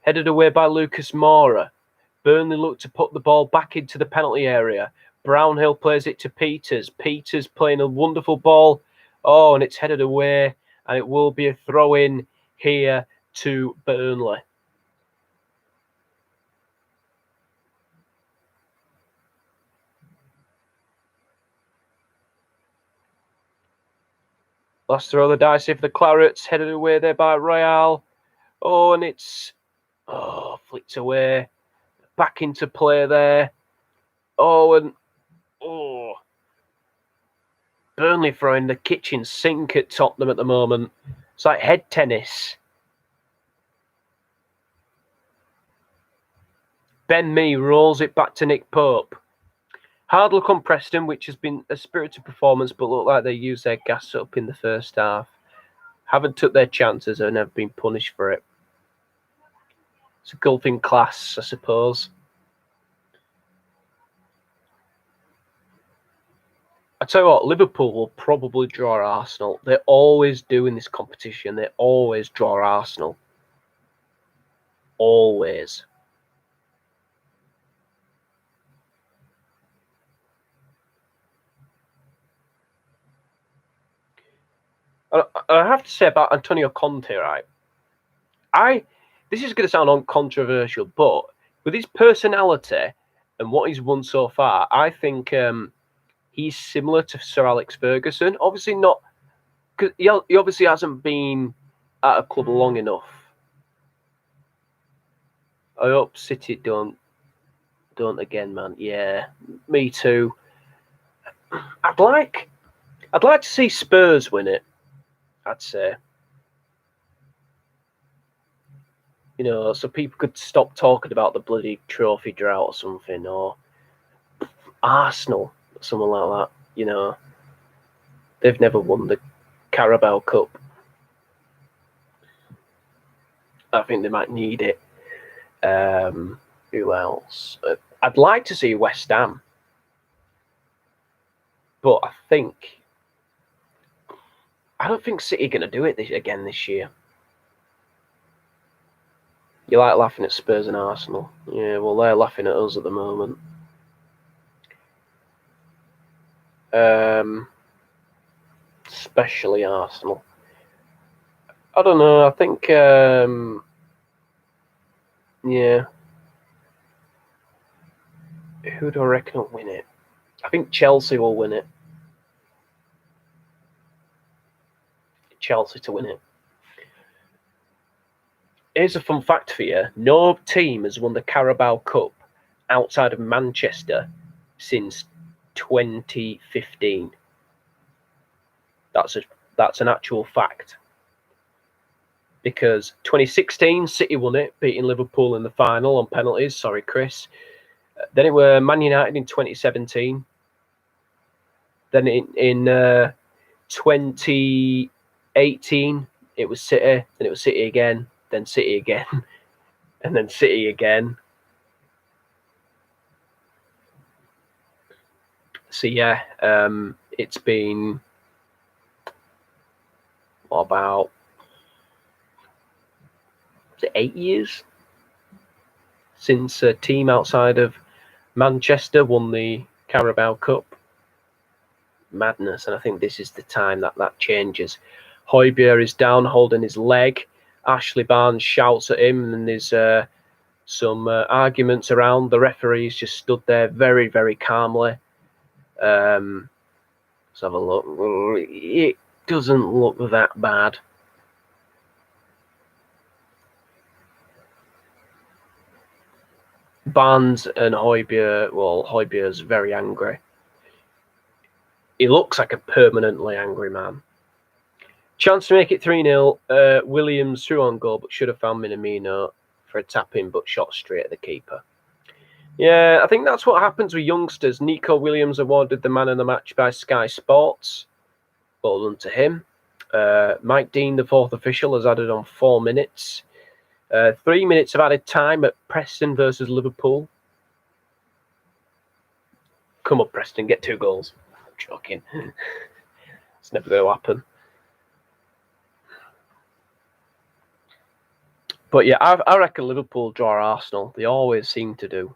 Headed away by Lucas Moura. Burnley look to put the ball back into the penalty area. Brownhill plays it to Peters. Peters playing a wonderful ball. Oh, and it's headed away. And it will be a throw-in here to Burnley. Last throw of the dice here for the Clarets. Headed away there by Royale. Oh, and it's... Oh, flicked away. Back into play there. Oh, and... Oh. Burnley throwing the kitchen sink at Tottenham at the moment. It's like head tennis. Ben Mee rolls it back to Nick Pope. Hard luck on Preston, which has been a spirited performance, but look like they used their gas up in the first half. Haven't took their chances and have been punished for it. It's a golfing class, I suppose. I tell you what, Liverpool will probably draw Arsenal. They always do in this competition. They always draw Arsenal. Always. I have to say about Antonio Conte, right? This is going to sound uncontroversial, but with his personality and what he's won so far, I think he's similar to Sir Alex Ferguson. Obviously not, because he obviously hasn't been at a club long enough. I hope City don't again, man. Yeah, me too. I'd like to see Spurs win it. I'd say, you know, so people could stop talking about the bloody trophy drought or something, or Arsenal, someone like that. You know, they've never won the Carabao Cup. I think they might need it. Who else? I'd like to see West Ham, but I don't think City are going to do it again this year. You like laughing at Spurs and Arsenal. Yeah, well, they're laughing at us at the moment. Especially Arsenal. I don't know. I think, yeah. Who do I reckon will win it? I think Chelsea will win it. Chelsea to win it. Here's a fun fact for you. No team has won the Carabao Cup outside of Manchester since 2015. That's an actual fact. Because 2016, City won it, beating Liverpool in the final on penalties. Sorry, Chris. Then it were Man United in 2017. Then in 2018, it was City. Then it was City again. Then City again. And then City again. So, yeah, it's been about 8 years since a team outside of Manchester won the Carabao Cup. Madness, and I think this is the time that changes. Højbjerg is down holding his leg. Ashley Barnes shouts at him, and there's some arguments around. The referee's just stood there very, very calmly. Let's have a look. It doesn't look that bad. Barnes and Højbjerg, well, Højbjerg's very angry. He looks like a permanently angry man. Chance to make it 3-0. Williams threw on goal, but should have found Minamino for a tap-in, but shot straight at the keeper. Yeah, I think that's what happens with youngsters. Nico Williams awarded the man of the match by Sky Sports. Well done to him. Mike Dean, the fourth official, has added on 4 minutes. 3 minutes of added time at Preston versus Liverpool. Come up, Preston, get 2 goals. I'm joking. It's never going to happen. But yeah, I reckon Liverpool draw Arsenal. They always seem to do.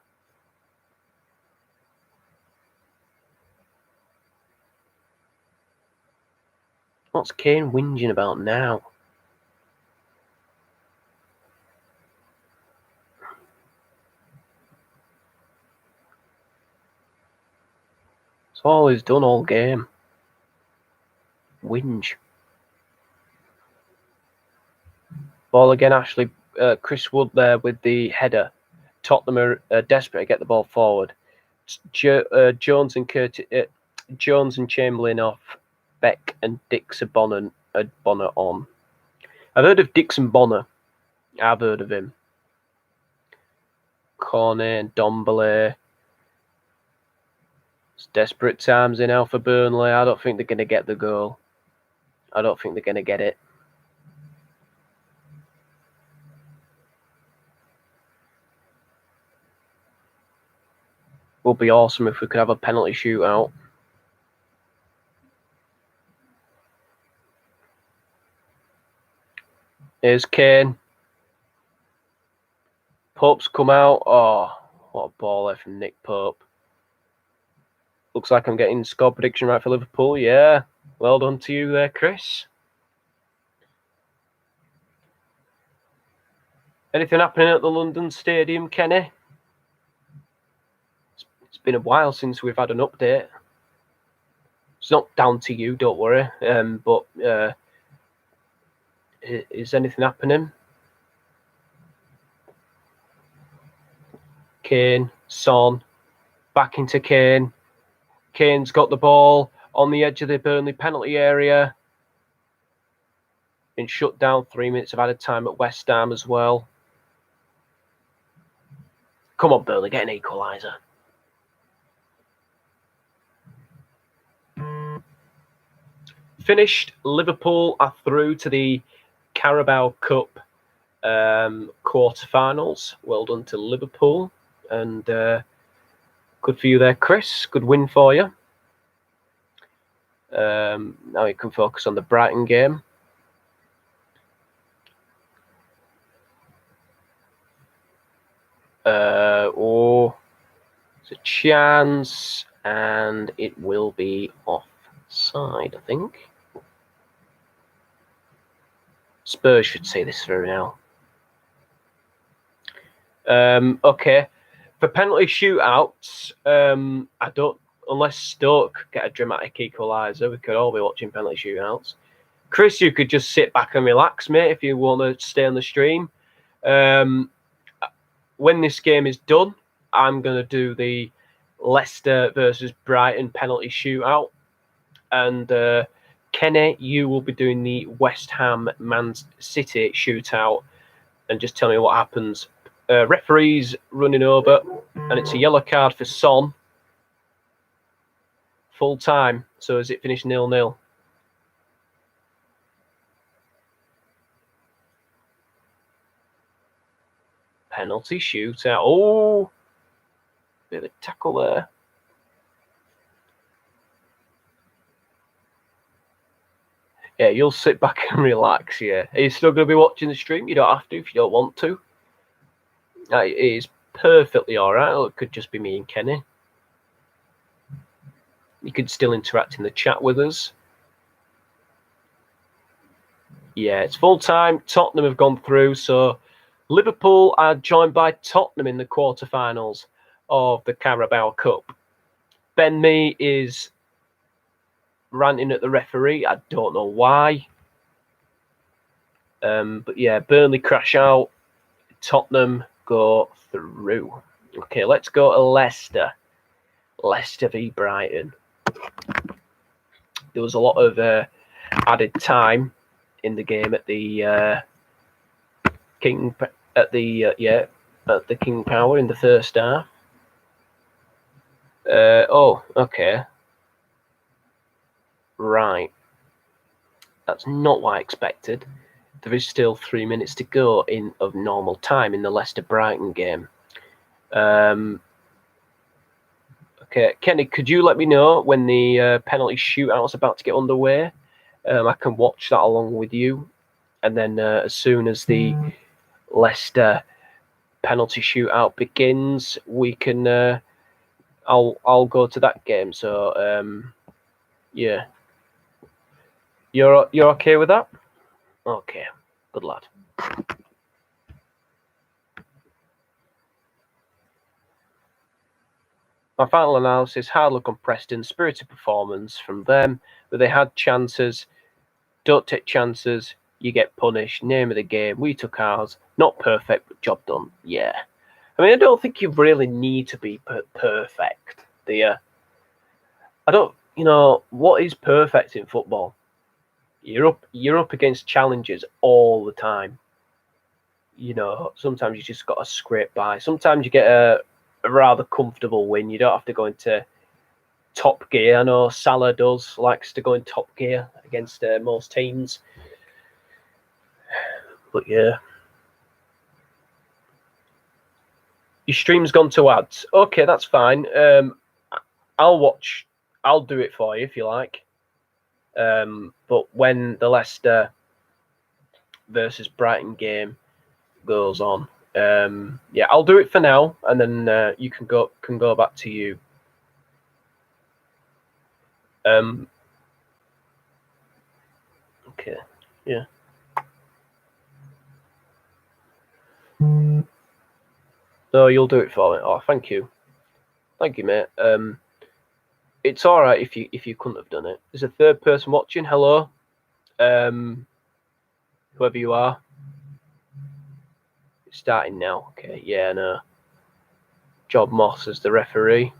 What's Kane whinging about now? It's all he's done all game. Whinge. Ball again, Ashley. Chris Wood there with the header. Tottenham are desperate to get the ball forward. Jones and Chamberlain off. Beck and Dixon Bonner on. I've heard of Dixon Bonner. I've heard of him. Cornet and Dombele. It's desperate times in now for Burnley. I don't think they're going to get the goal. I don't think they're going to get it. Would be awesome if we could have a penalty shootout. Here's Kane. Pope's come out. Oh, what a ball there from Nick Pope. Looks like I'm getting score prediction right for Liverpool. Yeah, well done to you there, Chris. Anything happening at the London Stadium, Kenny? It's been a while since we've had an update. It's not down to you, don't worry. But is anything happening? Kane, Son, back into Kane. Kane's got the ball on the edge of the Burnley penalty area. Been shut down. 3 minutes of added time at West Ham as well. Come on, Burnley, get an equaliser. Finished. Liverpool are through to the Carabao Cup quarterfinals. Well done to Liverpool. And good for you there, Chris. Good win for you. Now you can focus on the Brighton game. It's a chance, and it will be offside, I think. Spurs should see this through now. Okay. For penalty shootouts, I don't, unless Stoke get a dramatic equaliser, we could all be watching penalty shootouts. Chris, you could just sit back and relax, mate, if you want to stay on the stream. When this game is done, I'm going to do the Leicester versus Brighton penalty shootout. And Kenny, you will be doing the West Ham Man City shootout. And just tell me what happens. Referee's running over, and it's a yellow card for Son. Full time. So is it finished 0-0? Penalty shootout. Oh, bit of a tackle there. Yeah, you'll sit back and relax. Yeah, are you still going to be watching the stream? You don't have to if you don't want to. It is perfectly all right. It could just be me and Kenny. You could still interact in the chat with us. Yeah, it's full time. Tottenham have gone through, so Liverpool are joined by Tottenham in the quarterfinals of the Carabao Cup. Ben Mee is ranting at the referee. I don't know why. But yeah, Burnley crash out. Tottenham go through. Okay, let's go to Leicester. Leicester v Brighton. There was a lot of added time in the game at the King Power in the first half. Oh, okay. Right. That's not what I expected. There is still 3 minutes to go of normal time in the Leicester Brighton game. Okay, Kenny, could you let me know when the penalty shootout is about to get underway? I can watch that along with you, and then as soon as the Leicester penalty shootout begins, we can. I'll go to that game. So yeah, you're okay with that? Okay, good lad. My final analysis: hard luck on Preston, spirited performance from them, but they had chances. Don't take chances, you get punished. Name of the game. We took ours. Not perfect, but job done. Yeah. I mean, I don't think you really need to be perfect, do you? I don't. What is perfect in football? You're up against challenges all the time. Sometimes you just got to scrape by. Sometimes you get a rather comfortable win. You don't have to go into top gear. I know Salah likes to go in top gear against most teams. But yeah. Your stream's gone to ads. Okay, that's fine. I'll do it for you if you like. But when the Leicester versus Brighton game goes on, yeah, I'll do it for now, and then you can go back to you. Okay, yeah. No, you'll do it for me. Oh, thank you, mate. It's all right if you couldn't have done it. There's a third person watching. Hello, whoever you are. It's starting now. Okay, yeah, no. Job Moss as the referee.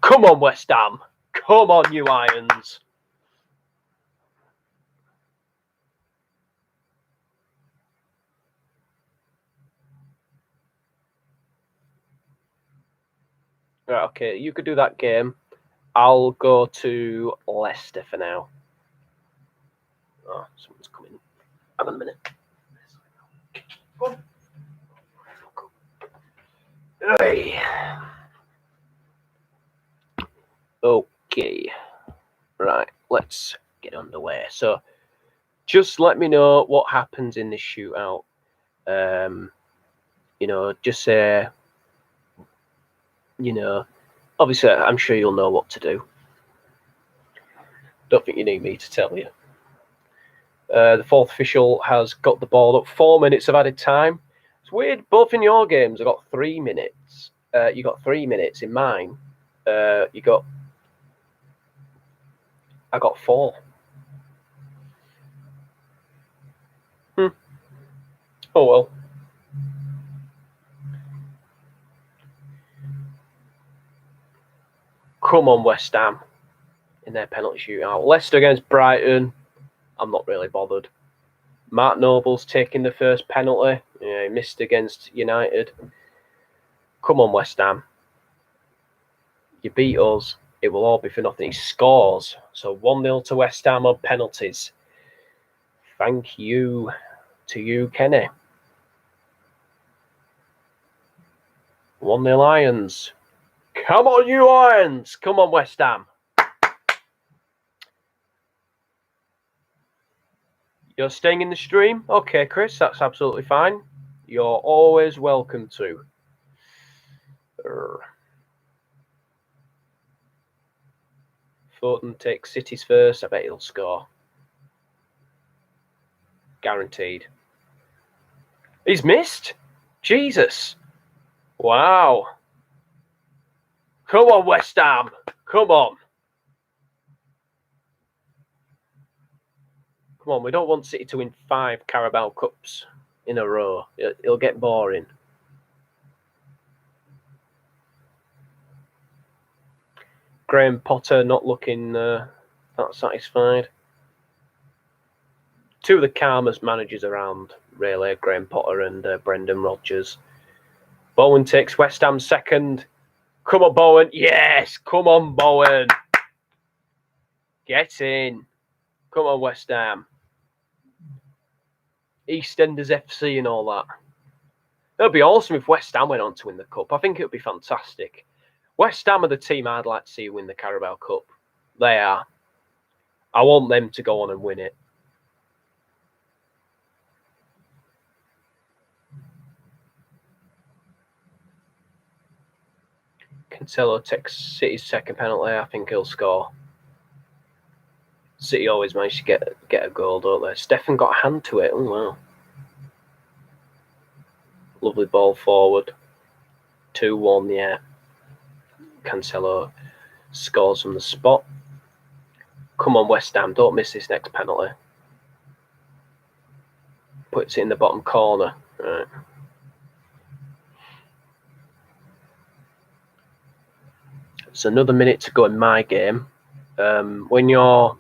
Come on, West Ham. Come on, you Irons. Right, okay, you could do that game. I'll go to Leicester for now. Oh, someone's coming. Hang on a minute. Go on. Hey. Okay. Right, let's get underway. So, just let me know what happens in this shootout. Just say, obviously, I'm sure you'll know what to do. Don't think you need me to tell you. The fourth official has got the ball up. 4 minutes of added time. It's weird. Both in your games, I got 3 minutes. You got 3 minutes in mine. I got 4. Oh well. Come on, West Ham in their penalty shootout. Leicester against Brighton. I'm not really bothered. Mark Noble's taking the first penalty. Yeah, he missed against United. Come on, West Ham. You beat us. It will all be for nothing. He scores. So 1-0 to West Ham on penalties. Thank you to you, Kenny. 1-0 Irons. Come on, you Irons. Come on, West Ham. You're staying in the stream? Okay, Chris, that's absolutely fine. You're always welcome to. Foden takes City's first. I bet he'll score. Guaranteed. He's missed? Jesus. Wow. Come on, West Ham. Come on. Come on, we don't want City to win 5 Carabao Cups in a row. It'll get boring. Graham Potter not looking that satisfied. 2 of the calmest managers around, really, Graham Potter and Brendan Rodgers. Bowen takes West Ham second. Come on, Bowen. Yes, come on, Bowen. Get in. Come on, West Ham. EastEnders FC and all that. It would be awesome if West Ham went on to win the Cup. I think it would be fantastic. West Ham are the team I'd like to see win the Carabao Cup. They are. I want them to go on and win it. Cancelo takes City's second penalty. I think he'll score. City always manage to get a goal, don't they? Stefan got a hand to it. Oh, wow. Lovely ball forward. 2-1, yeah. Cancelo scores from the spot. Come on, West Ham. Don't miss this next penalty. Puts it in the bottom corner. Right. It's another minute to go in my game. When your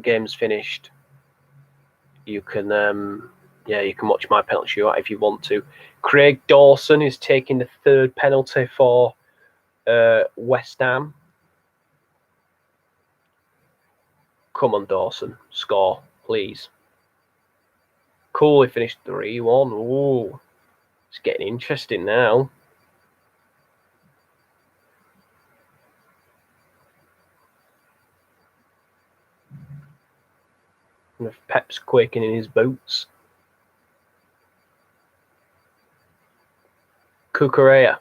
game's finished, you can you can watch my penalty shootout if you want to. Craig Dawson is taking the third penalty for West Ham. Come on, Dawson, score, please. Cool, he finished 3-1. Ooh, it's getting interesting now. And if Pep's quaking in his boots. Cucurella.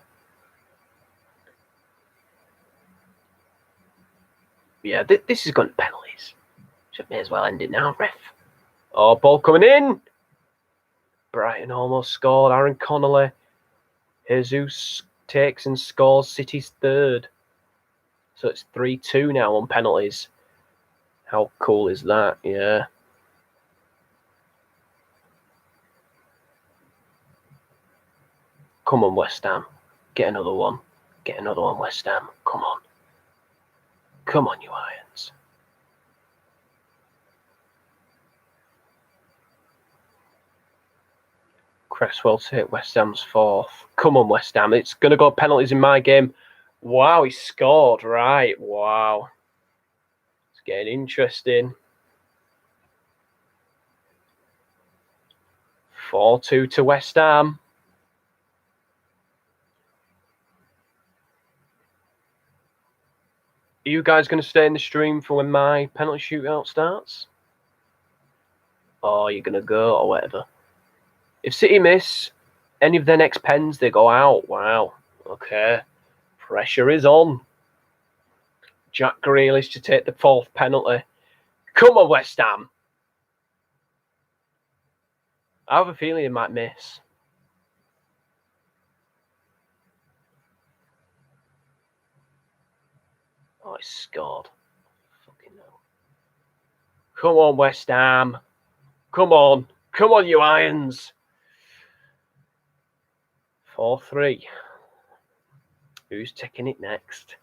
Yeah, this is going to penalties. Should may as well end it now, ref. Oh, ball coming in. Brighton almost scored. Aaron Connolly. Jesus takes and scores City's third. So it's 3-2 now on penalties. How cool is that? Yeah. Come on, West Ham. Get another one. Get another one, West Ham. Come on. Come on, you Irons. Cresswell take West Ham's fourth. Come on, West Ham. It's going to go penalties in my game. Wow, he scored. Right. Wow. It's getting interesting. 4-2 to West Ham. Are you guys going to stay in the stream for when my penalty shootout starts? Or are you going to go or whatever? If City miss any of their next pens, they go out. Wow. Okay. Pressure is on. Jack Grealish to take the fourth penalty. Come on, West Ham. I have a feeling he might miss. Oh, he scored. Fucking hell. Come on, West Ham. Come on. Come on, you Irons. 4-3. Who's taking it next?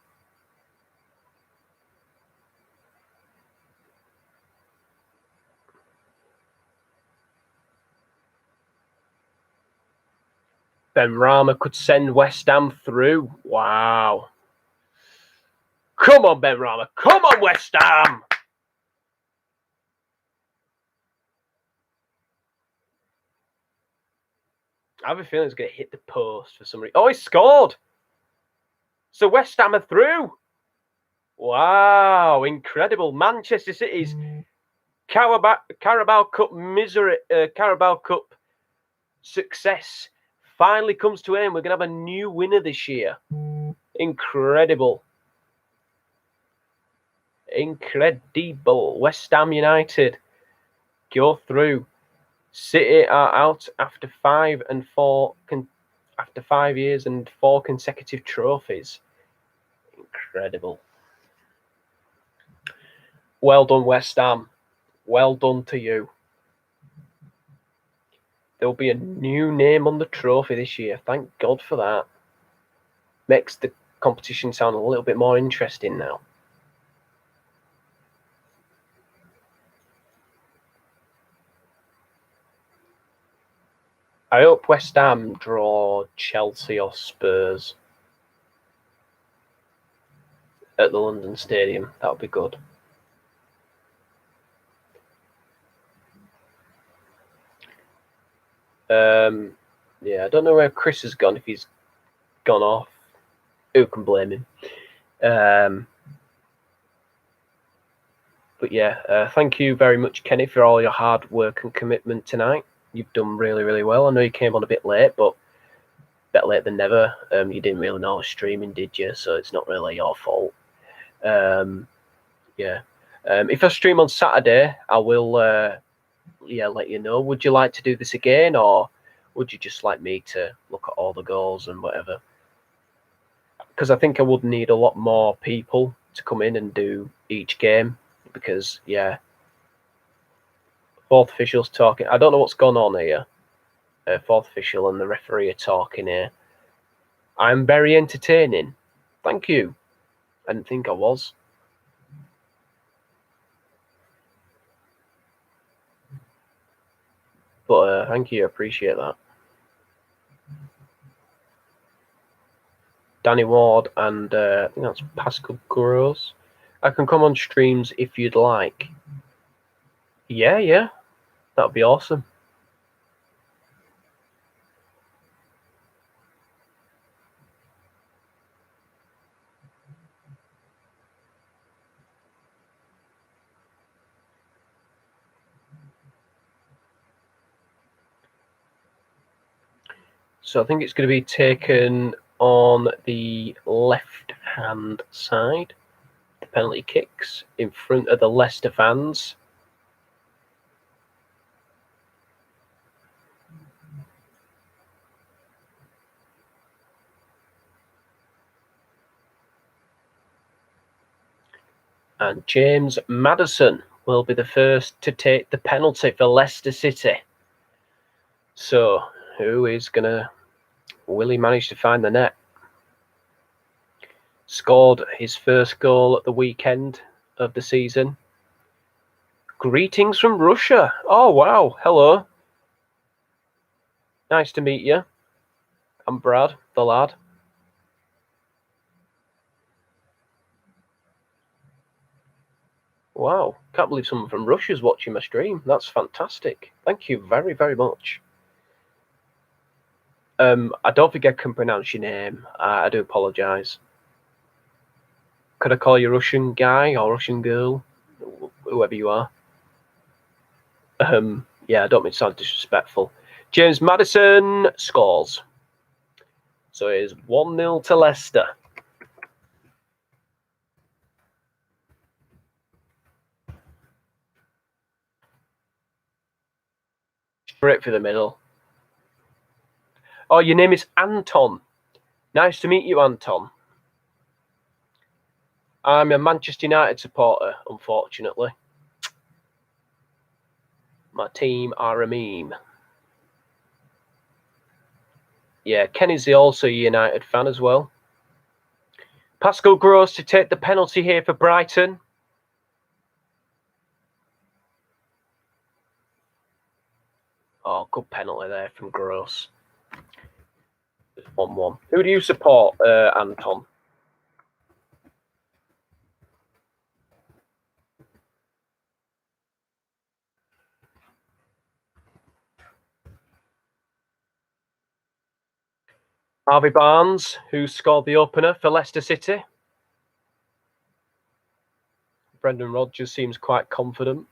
Benrahma could send West Ham through. Wow. Come on, Benrahma. Come on, West Ham. I have a feeling it's going to hit the post for some reason. Oh, he scored. So West Ham are through. Wow, incredible. Manchester City's Carabao Cup misery, Carabao Cup success finally comes to an end. We're going to have a new winner this year. Incredible. Incredible. West Ham United go through. City are out after 5 years and 4 consecutive trophies. Incredible. Well done, West Ham. Well done to you. There'll be a new name on the trophy this year. Thank God for that. Makes the competition sound a little bit more interesting now. I hope West Ham draw Chelsea or Spurs. at the London Stadium. That would be good. Yeah, I don't know where Chris has gone, if he's gone off. Who can blame him? But yeah, thank you very much, Kenny, for all your hard work and commitment tonight. You've done really, really well. I know you came on a bit late, but better late than never. You didn't really know I was streaming, did you? So it's not really your fault. Yeah. If I stream on Saturday, I will let you know. Would you like to do this again, or would you just like me to look at all the goals and whatever? Because I think I would need a lot more people to come in and do each game, because fourth official's talking. I don't know what's gone on here. Fourth official and the referee are talking here. I'm very entertaining. Thank you. I didn't think I was. But thank you, I appreciate that. Danny Ward and I think that's Pascal Gross. I can come on streams if you'd like. Yeah. That'd be awesome. So I think it's going to be taken on the left-hand side. The penalty kicks in front of the Leicester fans. And James Maddison will be the first to take the penalty for Leicester City. So will he manage to find the net? Scored his first goal at the weekend of the season. Greetings from Russia. Oh, wow. Hello. Nice to meet you. I'm Brad, the lad. Wow. Can't believe someone from Russia's watching my stream. That's fantastic. Thank you very, very much. I don't think I can pronounce your name. I do apologise. Could I call you Russian guy or Russian girl? Whoever you are. Yeah, I don't mean to sound disrespectful. James Maddison scores. So it is 1-0 to Leicester. Straight for the middle. Oh, your name is Anton. Nice to meet you, Anton. I'm a Manchester United supporter, unfortunately. My team are a meme. Yeah, Kenny's also a United fan as well. Pascal Gross to take the penalty here for Brighton. Oh, good penalty there from Gross. 1-1. Who do you support, Anton? Harvey Barnes, who scored the opener for Leicester City. Brendan Rodgers seems quite confident.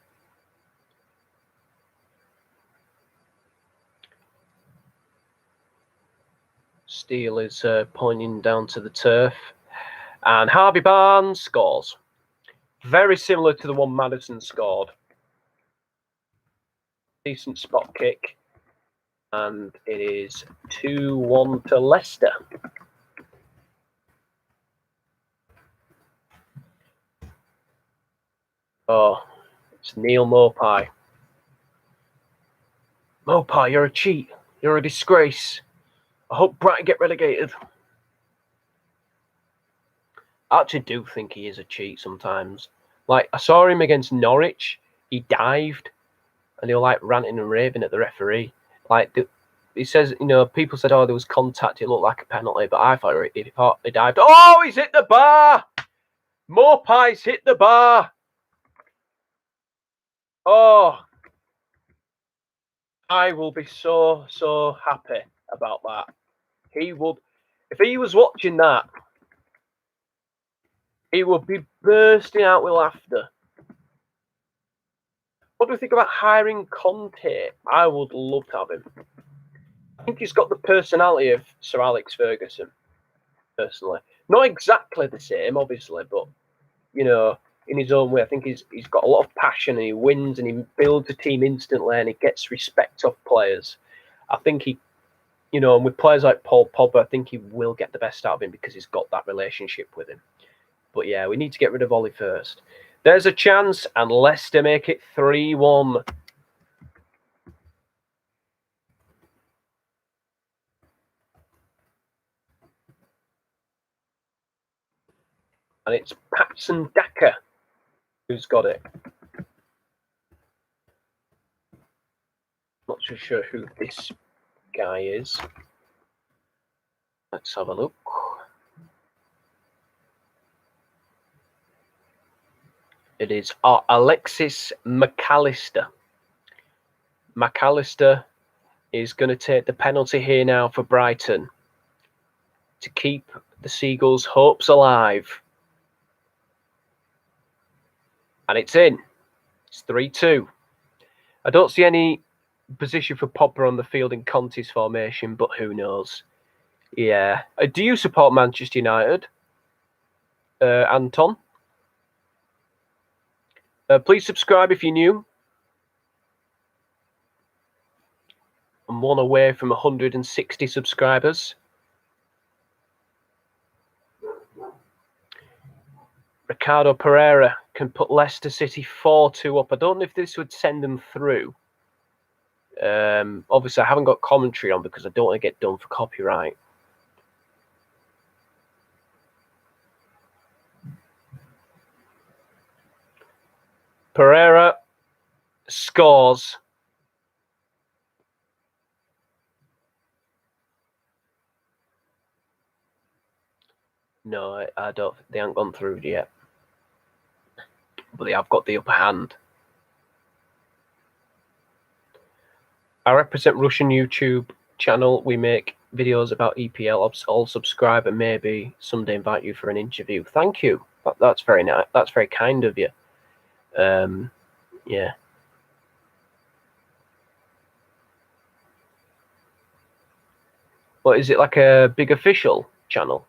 Steele is pointing down to the turf. And Harvey Barnes scores. Very similar to the one Maddison scored. Decent spot kick. And it is 2-1 to Leicester. Oh, it's Neil Mopai. Mopai, you're a cheat. You're a disgrace. I hope Brighton get relegated. I actually do think he is a cheat sometimes. Like, I saw him against Norwich. He dived. And they were, like, ranting and raving at the referee. Like, he says, people said, oh, there was contact. It looked like a penalty. But I thought he dived. Oh, he's hit the bar! More pies hit the bar. Oh, I will be so happy about that. He would, if he was watching that, he would be bursting out with laughter. What do we think about hiring Conte? I would love to have him. I think he's got the personality of Sir Alex Ferguson, personally. Not exactly the same, obviously, but, you know, in his own way, I think he's got a lot of passion and he wins and he builds a team instantly and he gets respect off players. I think he, you know, and with players like Paul Pogba, I think he will get the best out of him because he's got that relationship with him. But yeah, we need to get rid of Ollie first. There's a chance, and Leicester make it 3-1. And it's Patson Daka who's got it. Not too sure who this guy is. Let's have a look. It is Alexis McAllister. McAllister is going to take the penalty here now for Brighton to keep the Seagulls' hopes alive. And it's in. It's 3-2. I don't see any position for Pogba on the field in Conte's formation, but who knows? Yeah. Do you support Manchester United, Anton? Please subscribe if you're new. I'm one away from 160 subscribers. Ricardo Pereira can put Leicester City 4-2 up. I don't know if this would send them through. Obviously, I haven't got commentary on because I don't want to get done for copyright. Pereira scores. No, I don't. They haven't gone through yet. But they have got the upper hand. I represent Russian YouTube channel. We make videos about EPL. I'll subscribe and maybe someday invite you for an interview. Thank you. That's very nice. That's very kind of you. Yeah. What is it, like a big official channel?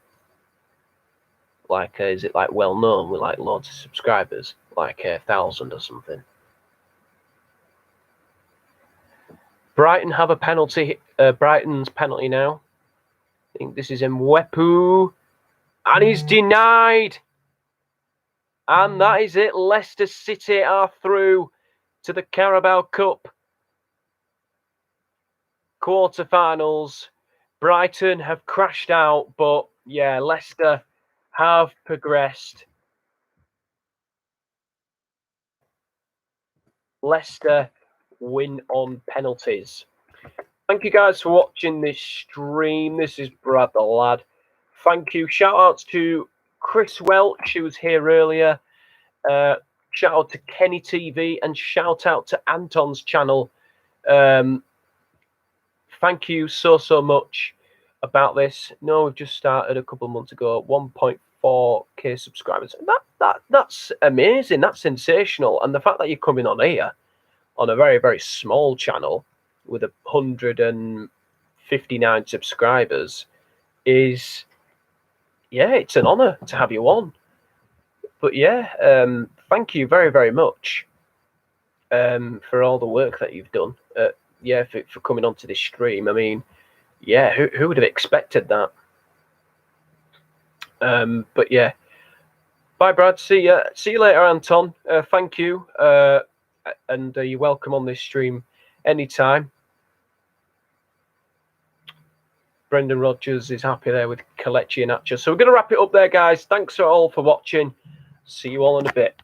Like, is it like well known with like loads of subscribers, like 1,000 or something? Brighton have a penalty. Brighton's penalty now. I think this is Mwepu, and he's denied. And that is it. Leicester City are through to the Carabao Cup quarterfinals. Brighton have crashed out, but yeah, Leicester have progressed. Leicester win on penalties. Thank you guys for watching this stream. This is Brad the Lad. Thank you. Shout outs to Chris Welch, who was here earlier. Shout out to Kenny TV and shout out to Anton's channel. Thank you so much about this. No, we've just started a couple of months ago. 1.4k subscribers. That's amazing. That's sensational. And the fact that you're coming on here on a very, very small channel with 159 subscribers is, yeah, it's an honor to have you on. But yeah, thank you very, very much for all the work that you've done. Yeah, for coming onto this stream. I mean, yeah, who would have expected that? But yeah, bye, Brad. See you later, Anton. Thank you, and you're welcome on this stream anytime. Brendan Rodgers is happy there with Kelechi and Acha. So we're going to wrap it up there, guys. Thanks all for watching. See you all in a bit.